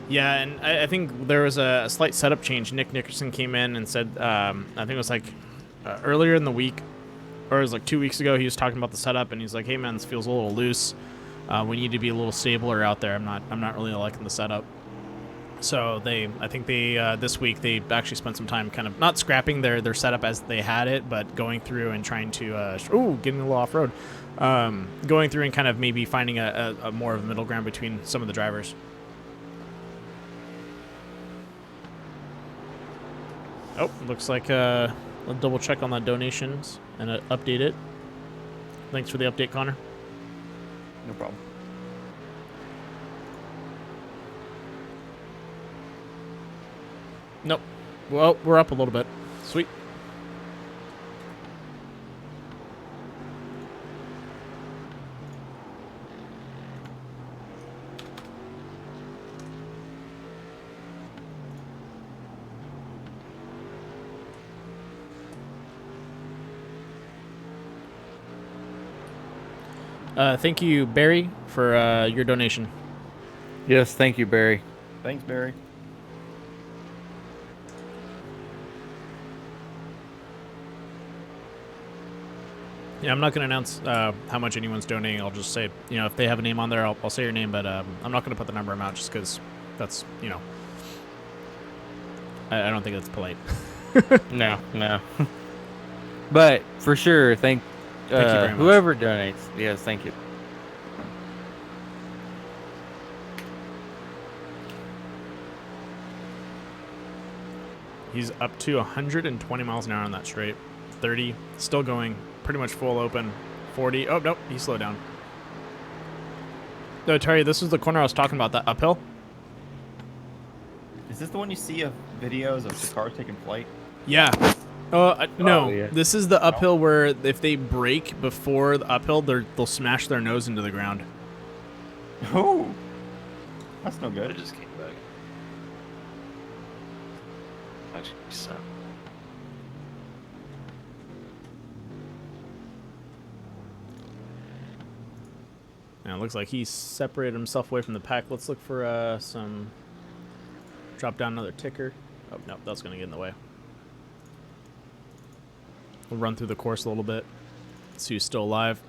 Yeah, and I think there was a slight setup change. Nick Nickerson came in and said, I think it was like earlier in the week, or it was like 2 weeks ago, he was talking about the setup, and he's like, "Hey man, this feels a little loose. We need to be a little stabler out there. I'm not really liking the setup." So I think this week they actually spent some time kind of not scrapping their setup as they had it, but going through and trying to getting a little off road, going through and kind of maybe finding a more of a middle ground between some of the drivers. Oh, looks like I'll double check on that donations and update it. Thanks for the update, Connor. No problem. Nope. Well, we're up a little bit. Sweet. Thank you, Barry, for your donation. Yes, thank you, Barry. Thanks, Barry. Yeah, I'm not going to announce how much anyone's donating. I'll just say, if they have a name on there, I'll say your name, but I'm not going to put the number amount just because that's, I don't think that's polite. No. But for sure, thank you very much. Whoever donates. Yes, thank you. He's up to 120 miles an hour on that straight. 30, still going, pretty much full open. 40, oh, nope, he slowed down. No, Terry, this is the corner I was talking about, that uphill. Is this the one you see of videos of the cars taking flight? Yeah. No, Oh, yeah. This is the uphill where if they brake before the uphill, they'll smash their nose into the ground. Oh, that's no good. I just came back. Actually, so. Now it looks like he separated himself away from the pack. Let's look for some. Drop down another ticker. Oh no, that's gonna get in the way. We'll run through the course a little bit. See who's still alive.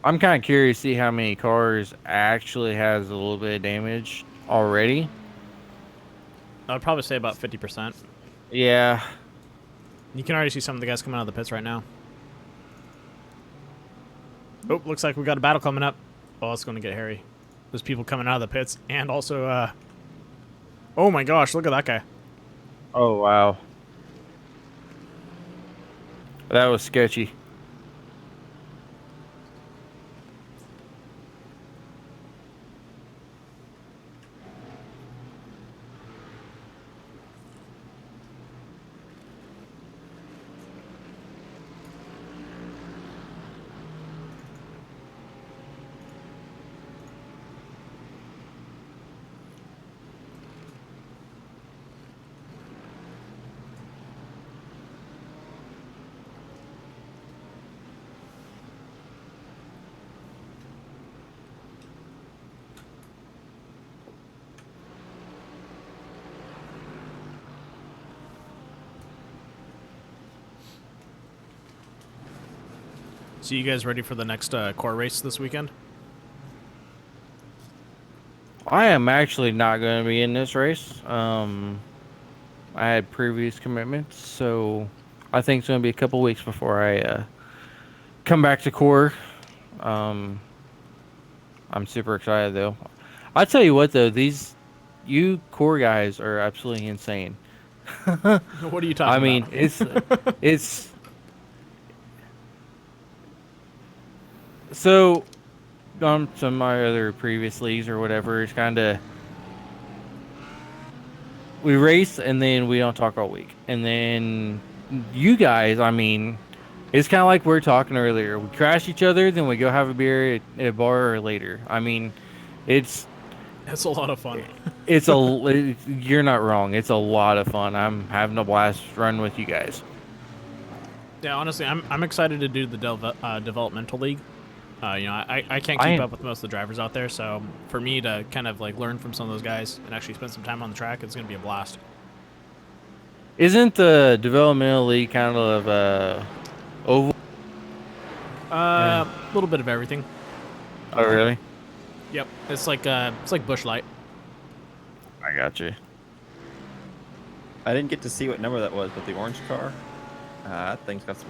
I'm kind of curious to see how many cars actually has a little bit of damage already. I'd probably say about 50%. Yeah. You can already see some of the guys coming out of the pits right now. Oh, looks like we got a battle coming up. Oh, it's going to get hairy. There's people coming out of the pits, and also, oh my gosh, look at that guy. Oh, wow. That was sketchy. So you guys ready for the next core race this weekend? I am actually not going to be in this race. I had previous commitments, so I think it's going to be a couple weeks before I come back to core. I'm super excited though. I tell you what though, you core guys are absolutely insane. What are you talking I mean, about? it's so on some of my other previous leagues or whatever. It's kind of we race and then we don't talk all week, and then you guys. I mean, it's kind of like we were talking earlier. We crash each other, then we go have a beer at a bar or later. I mean, it's a lot of fun. You're not wrong. It's a lot of fun. I'm having a blast running with you guys. Yeah, honestly, I'm excited to do the developmental league. I can't keep up with most of the drivers out there, so for me to kind of like learn from some of those guys and actually spend some time on the track, it's going to be a blast. Isn't the developmental league kind of oval? A little bit of everything. Oh, really? Yep, it's like Busch Light. I got you. I didn't get to see what number that was, but the orange car, that thing's got some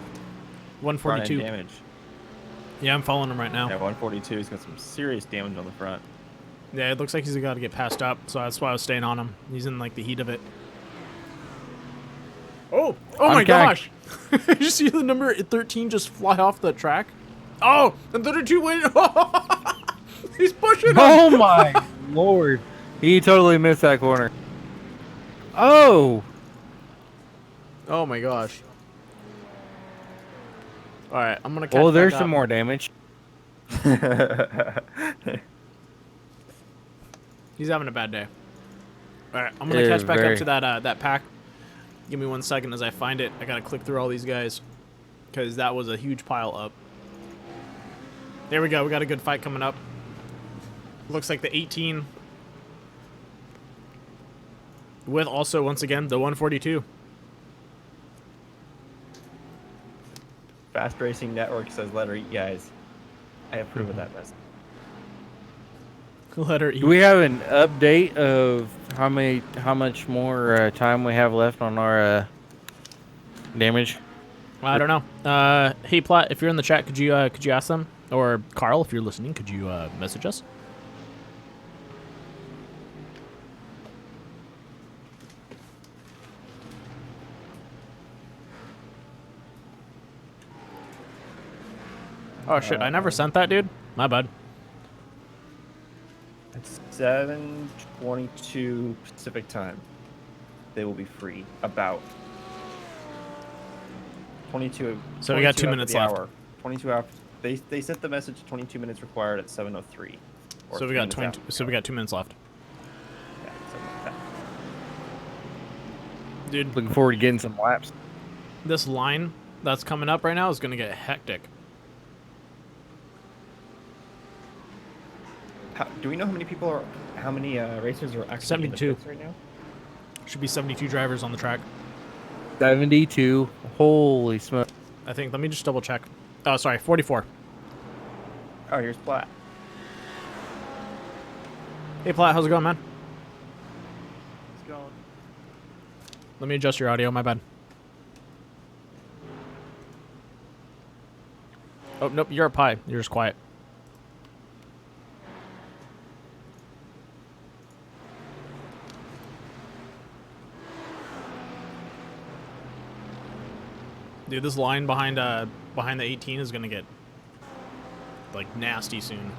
142 damage. Yeah, I'm following him right now. Yeah, 142. He's got some serious damage on the front. Yeah, it looks like he's got to get passed up, so that's why I was staying on him. He's in like the heat of it. Oh my gosh! Did you see the number 13 just fly off the track? Oh, and 32 went. He's pushing him. Oh my lord! He totally missed that corner. Oh! Oh my gosh! All right, I'm gonna catch Well, there's back some up. more damage. He's having a bad day. All right, I'm gonna catch back up to that pack. Give me 1 second as I find it. I gotta click through all these guys because that was a huge pile up. There we go. We got a good fight coming up. Looks like the 18 with also once again the 142. Fast Racing Network says letter E, guys. I approve of that message. Letter E. Do we have an update of how much more time we have left on our damage? I don't know. Hey Platt, if you're in the chat, could you ask them? Or Carl, if you're listening, could you message us? Oh shit! I never sent that, dude. My bad. It's 7:22 Pacific time. They will be free about 22. So we got 2 after minutes the left. hour. 22 after they sent the message. 22 minutes required at 7:03. So we got 22. So we got 2 minutes left. Yeah, something like that. Dude, Looking forward to getting some laps. this line that's coming up right now is gonna get hectic. Do we know how many people are? How many racers are actually in the 72 pits right now? Should be 72 drivers on the track. 72. Holy smoke! I think. Let me just double check. Oh, sorry, 44. Oh, here's Platt. Hey Platt, how's it going, man? It's going. Let me adjust your audio. My bad. Oh nope, you're up high. You're just quiet. Dude, this line behind the 18 is gonna get like nasty soon.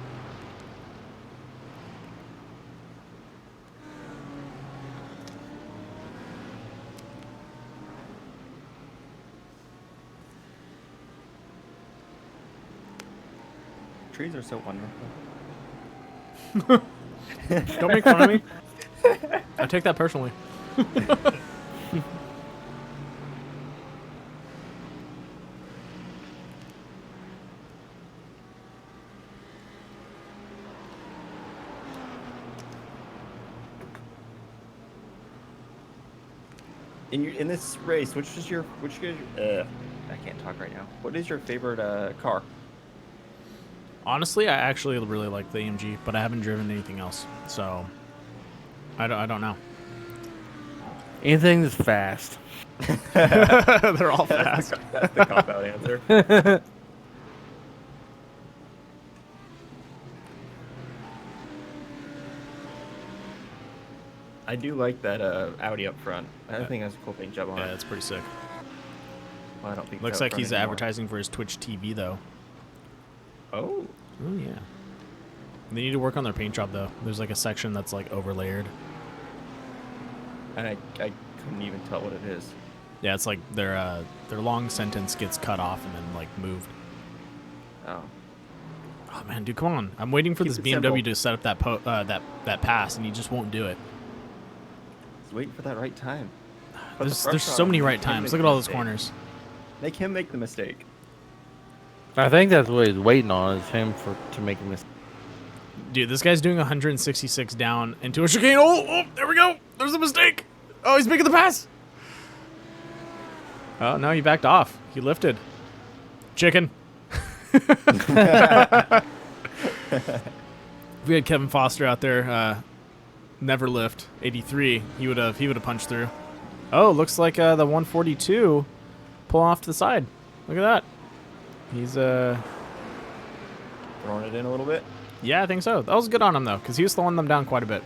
Trees are so wonderful. Don't make fun of me. I take that personally. In this race, I can't talk right now. What is your favorite car? Honestly, I actually really like the AMG, but I haven't driven anything else, so I don't know. Anything that's fast. They're all fast. That's the cop-out answer. I do like that Audi up front. I think that's a cool paint job on Yeah, it. that's pretty sick. Well, I don't think Looks it's like out front he's anymore. advertising for his Twitch TV, though. Oh. Oh, yeah. They need to work on their paint job, though. There's like a section that's like overlayered. And I couldn't even tell what it is. Yeah, it's like their long sentence gets cut off and then like moved. Oh. Oh man, dude, come on! I'm waiting for Keep this it BMW simple. to set up that pass, and he just won't do it. Just waiting for that right time. Put the There's pressure so on many him. right Make him times. make Look at the all those mistake. corners. Make him make the mistake. I think that's what he's waiting on is him to make a mistake. Dude, this guy's doing 166 down into a chicane. Oh, there we go. There's a mistake. Oh, he's making the pass. Oh, no, he backed off. He lifted. Chicken. If we had Kevin Foster out there, never lift 83, he would have punched through. Oh, looks like the 142 pull off to the side. Look at that. He's Throwing it in a little bit. yeah, I think so. That was good on him though, because he was slowing them down quite a bit.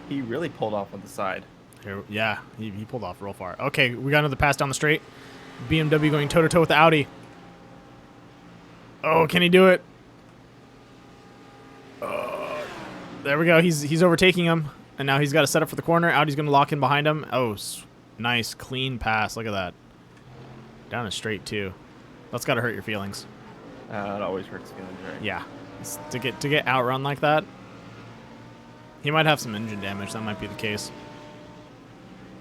He really pulled off on the side. Here, yeah, he pulled off real far. Okay, we got another pass down the straight. BMW going toe-to-toe with the Audi. Oh, can he do it? There we go. He's overtaking him, and now he's got to set up for the corner. Audi's going to lock in behind him. Oh, nice, clean pass. Look at that. Down a straight, too. That's got to hurt your feelings. It always hurts feelings, right? Yeah. To get outrun like that, he might have some engine damage. That might be the case.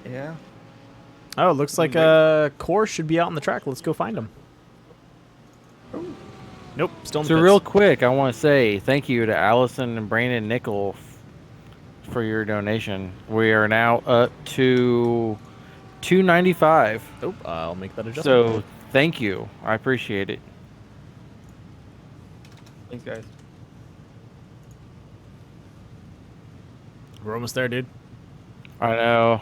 Yeah. Oh, it looks like Core should be out on the track. Let's go find him. Nope, still in the So pits. real quick, I want to say thank you to Allison and Brandon Nickel for your donation. We are now up to $295. Oh, I'll make that adjustment. So thank you. I appreciate it. Thanks, guys. We're almost there, dude. I know.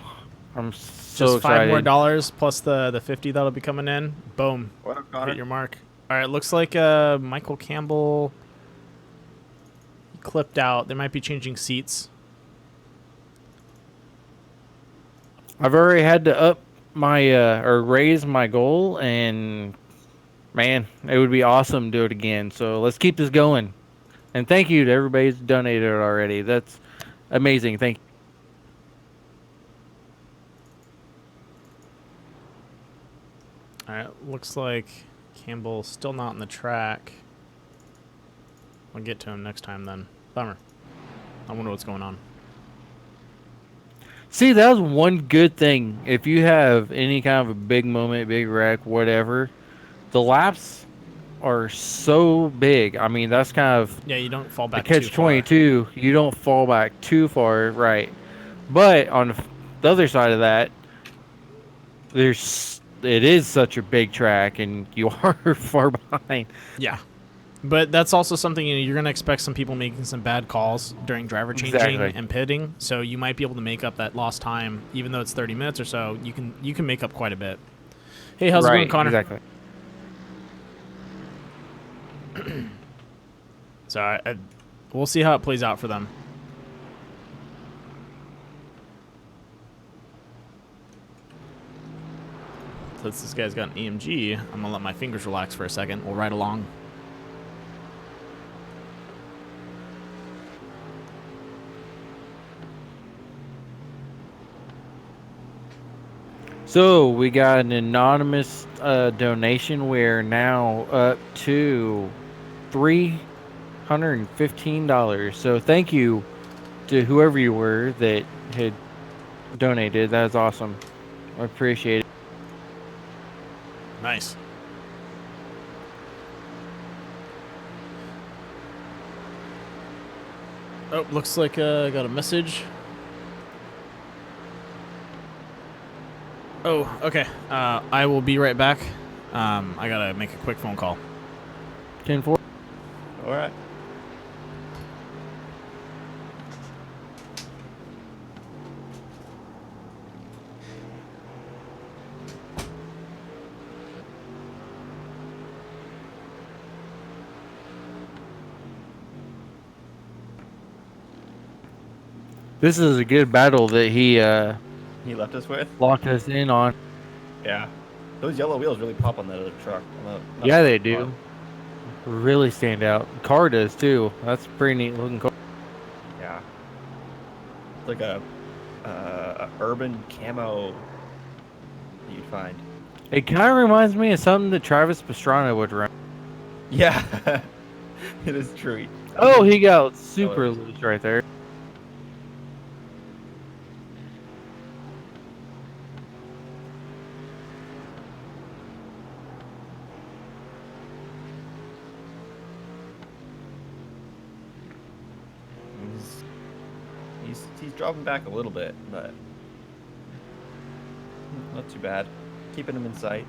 I'm so Just excited. $5 more dollars plus the 50 that'll be coming in. Boom. What up, Connor? Hit your mark. All right, looks like Michael Campbell clipped out. They might be changing seats. I've already had to up my or raise my goal, and man, it would be awesome to do it again. So let's keep this going. And thank you to everybody who's donated already. That's amazing. Thank you. All right, looks like Campbell still not on the track. I'll get to him next time then. Bummer. I wonder what's going on. See, that was one good thing. If you have any kind of a big moment, big wreck, whatever, the laps are so big. I mean, that's kind of Yeah, you don't fall the back too far. catch-22. You don't fall back too far, right? But on the other side of that, it is such a big track, and you are far behind. Yeah. But that's also something you're going to expect some people making some bad calls during driver changing Exactly. and pitting. So you might be able to make up that lost time, even though it's 30 minutes or so. You can make up quite a bit. Hey, how's it going, Connor? Exactly. So we'll see how it plays out for them. Since this guy's got an EMG, I'm gonna let my fingers relax for a second. We'll ride along. So we got an anonymous donation. We're now up to $315. So thank you to whoever you were that had donated. That is awesome. I appreciate it. Nice. Oh, looks like I got a message. Oh, okay. I will be right back. I gotta make a quick phone call. 10-4. All right. This is a good battle that he left us with. locked us in on. Yeah. Those yellow wheels really pop on that other truck. Yeah, they do. Really stand out. Car does too. That's a pretty neat looking car. Yeah. It's like a urban camo you'd find. It kind of reminds me of something that Travis Pastrana would run. Yeah. It is true. Oh, he got super loose right there. He's dropping back a little bit, but not too bad. Keeping him in sight.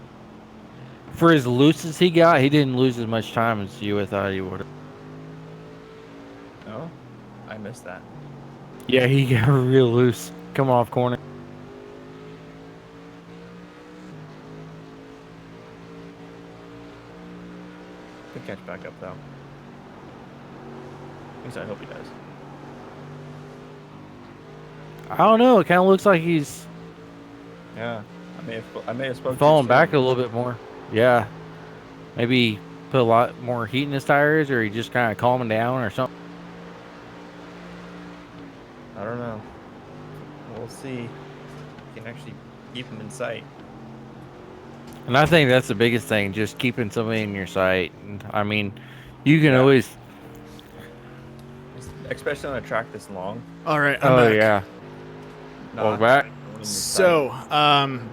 For as loose as he got, he didn't lose as much time as you would thought he would have. Oh, I missed that. Yeah, he got real loose. Come off corner. Good catch back up though. At least I hope he does. I don't know. It kind of looks like he's Yeah, I may have spoken. falling back a little bit more. Yeah, maybe put a lot more heat in his tires, or he just kind of calming down or something. I don't know. We'll see. You can actually keep him in sight. And I think that's the biggest thing, just keeping somebody in your sight. And, I mean, you can always. Especially on a track this long. All right, I'm back. Yeah. Welcome back. So,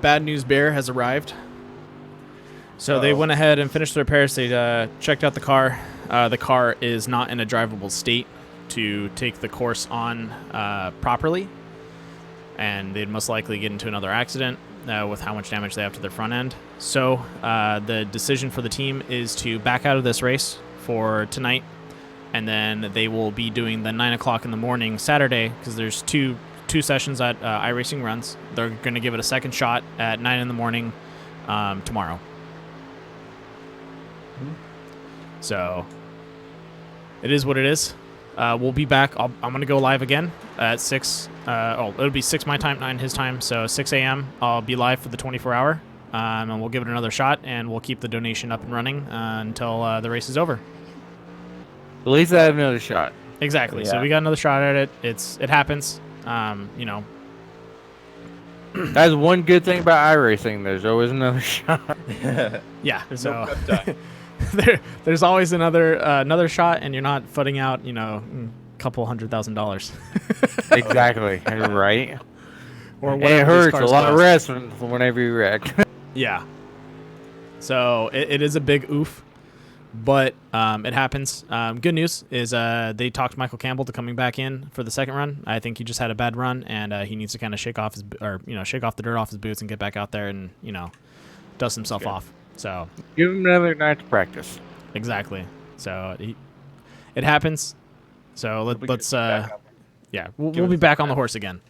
Bad News Bear has arrived. So they went ahead and finished their repairs. They checked out the car. The car is not in a drivable state to take the course on properly, and they'd most likely get into another accident with how much damage they have to their front end. So the decision for the team is to back out of this race for tonight, and then they will be doing the 9 o'clock in the morning Saturday, because there's two sessions that iRacing runs. They're going to give it a second shot at 9 in the morning tomorrow. So it is what it is. We'll be back. I'm going to go live again at 6. It'll be 6 my time, 9 his time. So 6 a.m. I'll be live for the 24-hour, and we'll give it another shot, and we'll keep the donation up and running until the race is over. At least I have another shot. Exactly. Yeah. So we got another shot at it. It happens. You know. That's one good thing about iRacing. There's always another shot. Yeah. There's So no prep time. there's always another shot, and you're not footing out, a couple $100,000. Exactly. Right. Or And whatever it these hurts a cars lot of cost. rest whenever you wreck. Yeah. So it is a big oof, but it happens. Good news is they talked Michael Campbell to coming back in for the second run. I think he just had a bad run, and he needs to kind of shake off the dirt off his boots and get back out there and dust himself off. So Give him another night to practice. exactly. So it happens. So let's we'll be back on the horse again.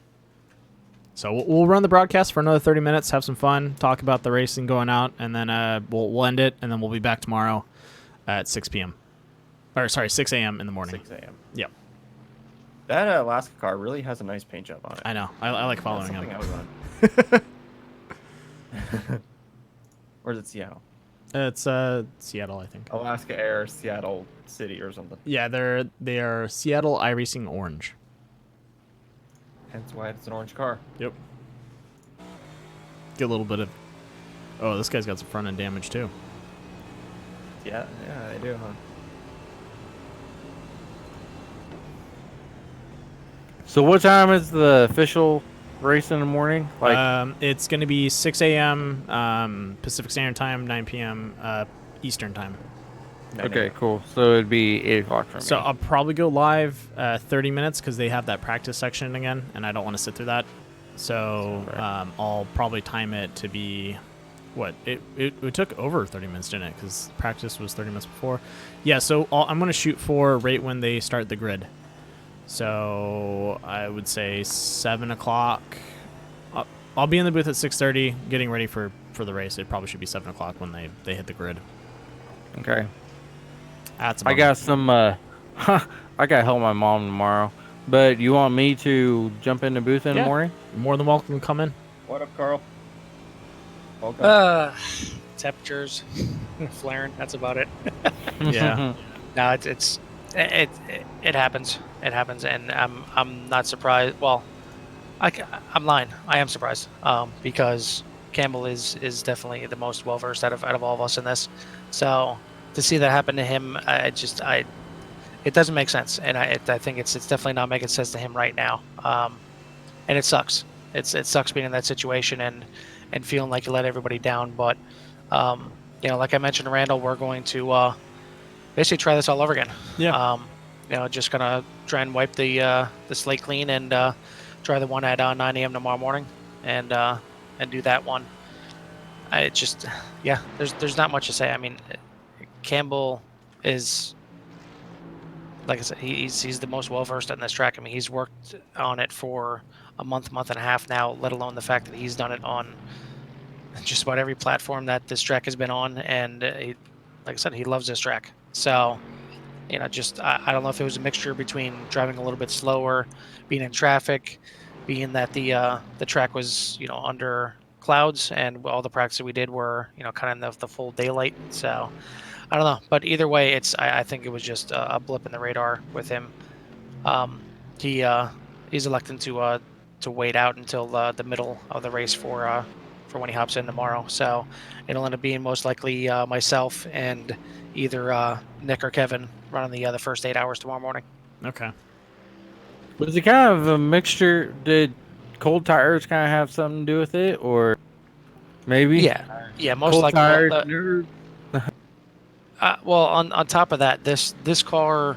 So we'll run the broadcast for another 30 minutes, have some fun, talk about the racing going out, and then we'll end it, and then we'll be back tomorrow at 6 p.m. Or sorry, 6 a.m. in the morning. 6 a.m. Yep. That Alaska car really has a nice paint job on it. I know. I like That's following something him. I would run. Or is it Seattle? It's Seattle, I think. Alaska Air, Seattle City, or something. Yeah, they are Seattle iRacing Orange. Hence why it's an orange car. Yep. Get a little bit of. Oh, this guy's got some front end damage too. Yeah, they do, huh? So what time is the official race in the morning? It's going to be 6 a.m. Pacific Standard Time, 9 p.m. Eastern Time. 9 Okay, a.m. cool. So it'd be 8 o'clock for me. So I'll probably go live 30 minutes because they have that practice section again, and I don't want to sit through that. So I'll probably time it to be, what? It took over 30 minutes, didn't it? Because practice was 30 minutes before. Yeah, so I'm going to shoot for right when they start the grid. So I would say 7 o'clock. I'll be in the booth at 6:30 getting ready for the race. It probably should be 7 o'clock when they hit the grid. Okay. That's I got some, I got to help my mom tomorrow. But you want me to jump in the booth in the morning? You're more than welcome to come in. What up, Carl? Okay. Temperatures flaring. That's about it. Yeah. No, it happens. It happens, and I'm not surprised. Well, I'm lying. I am surprised because Campbell is definitely the most well versed out of all of us in this. So to see that happen to him, it doesn't make sense, and I think it's definitely not making sense to him right now. And it sucks. It sucks being in that situation and feeling like you let everybody down. But like I mentioned to Randall, we're going to basically try this all over again. Yeah. Just gonna try and wipe the slate clean and try the one at 9 a.m. tomorrow morning, and do that one. There's not much to say. I mean, Campbell is, like I said, he's the most well versed in this track. I mean, he's worked on it for a month and a half now. Let alone the fact that he's done it on just about every platform that this track has been on, and like I said, he loves this track. So, I don't know if it was a mixture between driving a little bit slower, being in traffic, being that the track was under clouds, and all the practice that we did were kind of the full daylight. So I don't know, but either way, I think it was just a blip in the radar with him. He's electing to wait out until the middle of the race for when he hops in tomorrow. So it'll end up being most likely myself and either Nick or Kevin running the first 8 hours tomorrow morning. Okay. Was it kind of a mixture? Did cold tires kind of have something to do with it, or maybe? Yeah, most cold likely. tires. Well, on top of that, this car,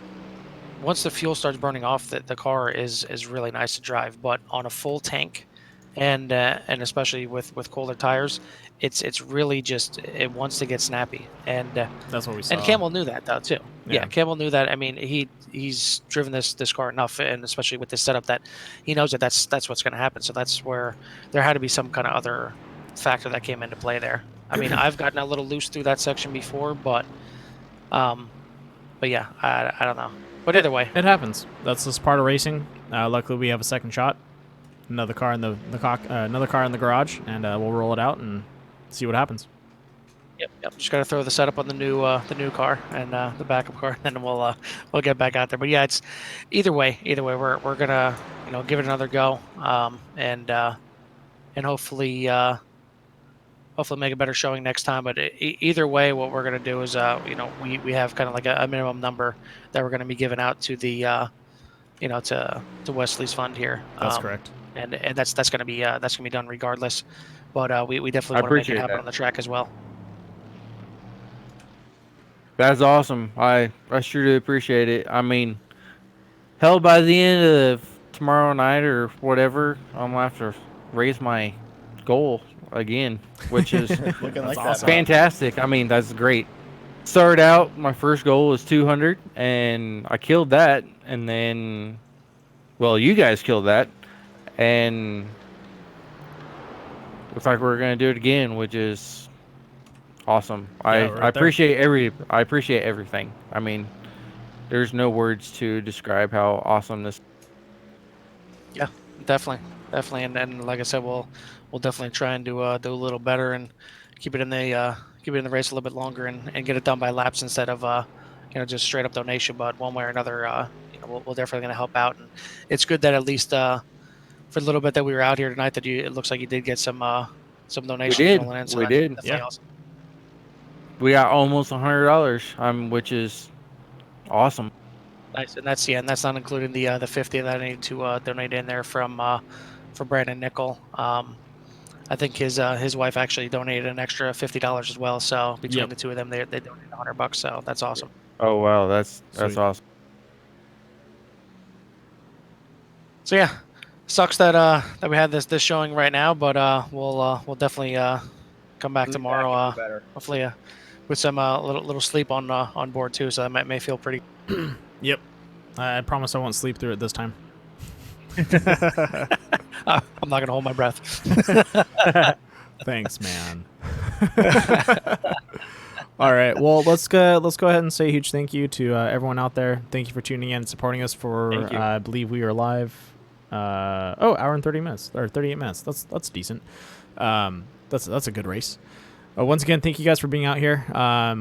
once the fuel starts burning off, the car is really nice to drive. But on a full tank, and especially with colder tires, it's really just, it wants to get snappy. And that's what we saw. And Campbell knew that though too. Yeah, Campbell knew that. I mean, he's driven this car enough, and especially with this setup, that he knows that that's what's going to happen. So that's where there had to be some kind of other factor that came into play there. I mean, I've gotten a little loose through that section before, but yeah, I don't know. But either way, it happens. That's just part of racing. Luckily, we have a second shot. Another car in another car in the garage, and we'll roll it out and see what happens. Yep. Just gotta throw the setup on the new car and the backup car, and then we'll get back out there. But yeah, it's either way. We're gonna give it another go, and hopefully make a better showing next time. But either way, what we're gonna do is we have kind of like a minimum number that we're gonna be giving out to the to Wesley's fund here. That's correct. And that's gonna be done regardless. But we definitely want to make it happen on the track as well. That's awesome. I sure do appreciate it. I mean, hell, by the end of tomorrow night or whatever, I'm gonna have to raise my goal again, which is Looking like awesome. fantastic. I mean, that's great. Started out, my first goal was 200, and I killed that. And then, well, you guys killed that, and looks like we're gonna do it again, which is awesome. I appreciate everything. I mean, there's no words to describe how awesome this. Yeah, definitely, and like I said, we'll definitely try and do a little better and keep it in the race a little bit longer and get it done by laps instead of just straight up donation. But one way or another, we're definitely going to help out. And it's good that at least for the little bit that we were out here tonight, that it looks like you did get some donations rolling in. So we did. Yeah. Awesome. We got almost $100, which is awesome. Nice, and that's not including the 50 that I need to donate in there from Brandon Nickel. I think his wife actually donated an extra $50 as well. So between Yep. the two of them, they donated $100. So that's awesome. Oh wow, that's Sweet. awesome. So yeah, sucks that that we had this showing right now, but we'll definitely come back tomorrow. Hopefully with some little sleep on board too. So that may feel pretty. Yep. I promise I won't sleep through it this time. I'm not gonna hold my breath. Thanks, man. All right. Well, let's go ahead and say a huge thank you to everyone out there. Thank you for tuning in and supporting us for I believe we are live. Hour and 30 minutes or 38 minutes. That's decent. That's a good race. Once again, thank you guys for being out here.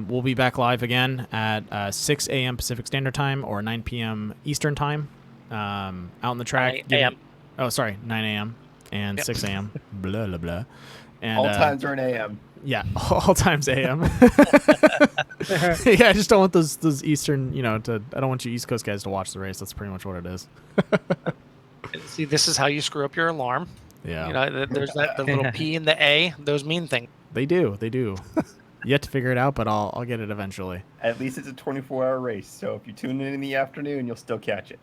We'll be back live again at 6 a.m. Pacific Standard Time or 9 p.m. Eastern Time. Out on the track. 9 a.m. Oh, sorry, 9 a.m. and 6 a.m. blah blah blah. And All times are an AM. yeah, all times AM. Yeah, I just don't want those Eastern, I don't want you East Coast guys to watch the race. That's pretty much what it is. See, this is how you screw up your alarm. Yeah. There's the little P and the A. Those mean things. They do. Yet to figure it out, but I'll get it eventually. At least it's a 24-hour race, so if you tune in the afternoon, you'll still catch it.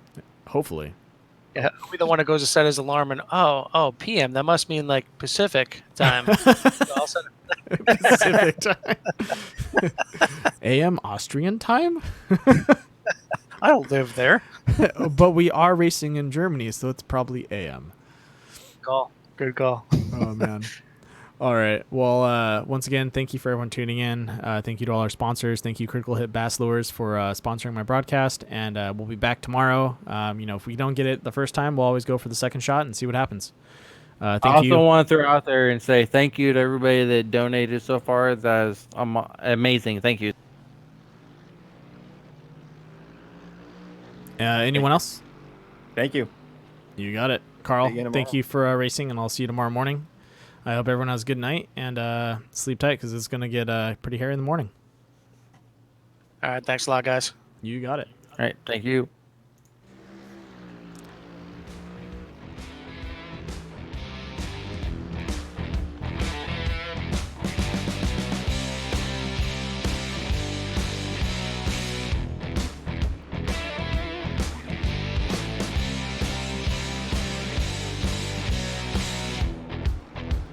Hopefully. Yeah, I'll be the one that goes to set his alarm and PM. That must mean like Pacific time. I'll set it. Pacific time. AM Austrian time? I don't live there. But we are racing in Germany, so it's probably AM. Good call. Oh, man. All right. Well, once again, thank you for everyone tuning in. Thank you to all our sponsors. Thank you, Critical Hit Bass Lures, for sponsoring my broadcast. And we'll be back tomorrow. If we don't get it the first time, we'll always go for the second shot and see what happens. I also want to throw out there and say thank you to everybody that donated so far. That's amazing. Thank you. Anyone else? Thank you. You got it. Carl, See you thank you for racing, and I'll see you tomorrow morning. I hope everyone has a good night, and sleep tight because it's going to get pretty hairy in the morning. All right. Thanks a lot, guys. You got it. All right. Thank you.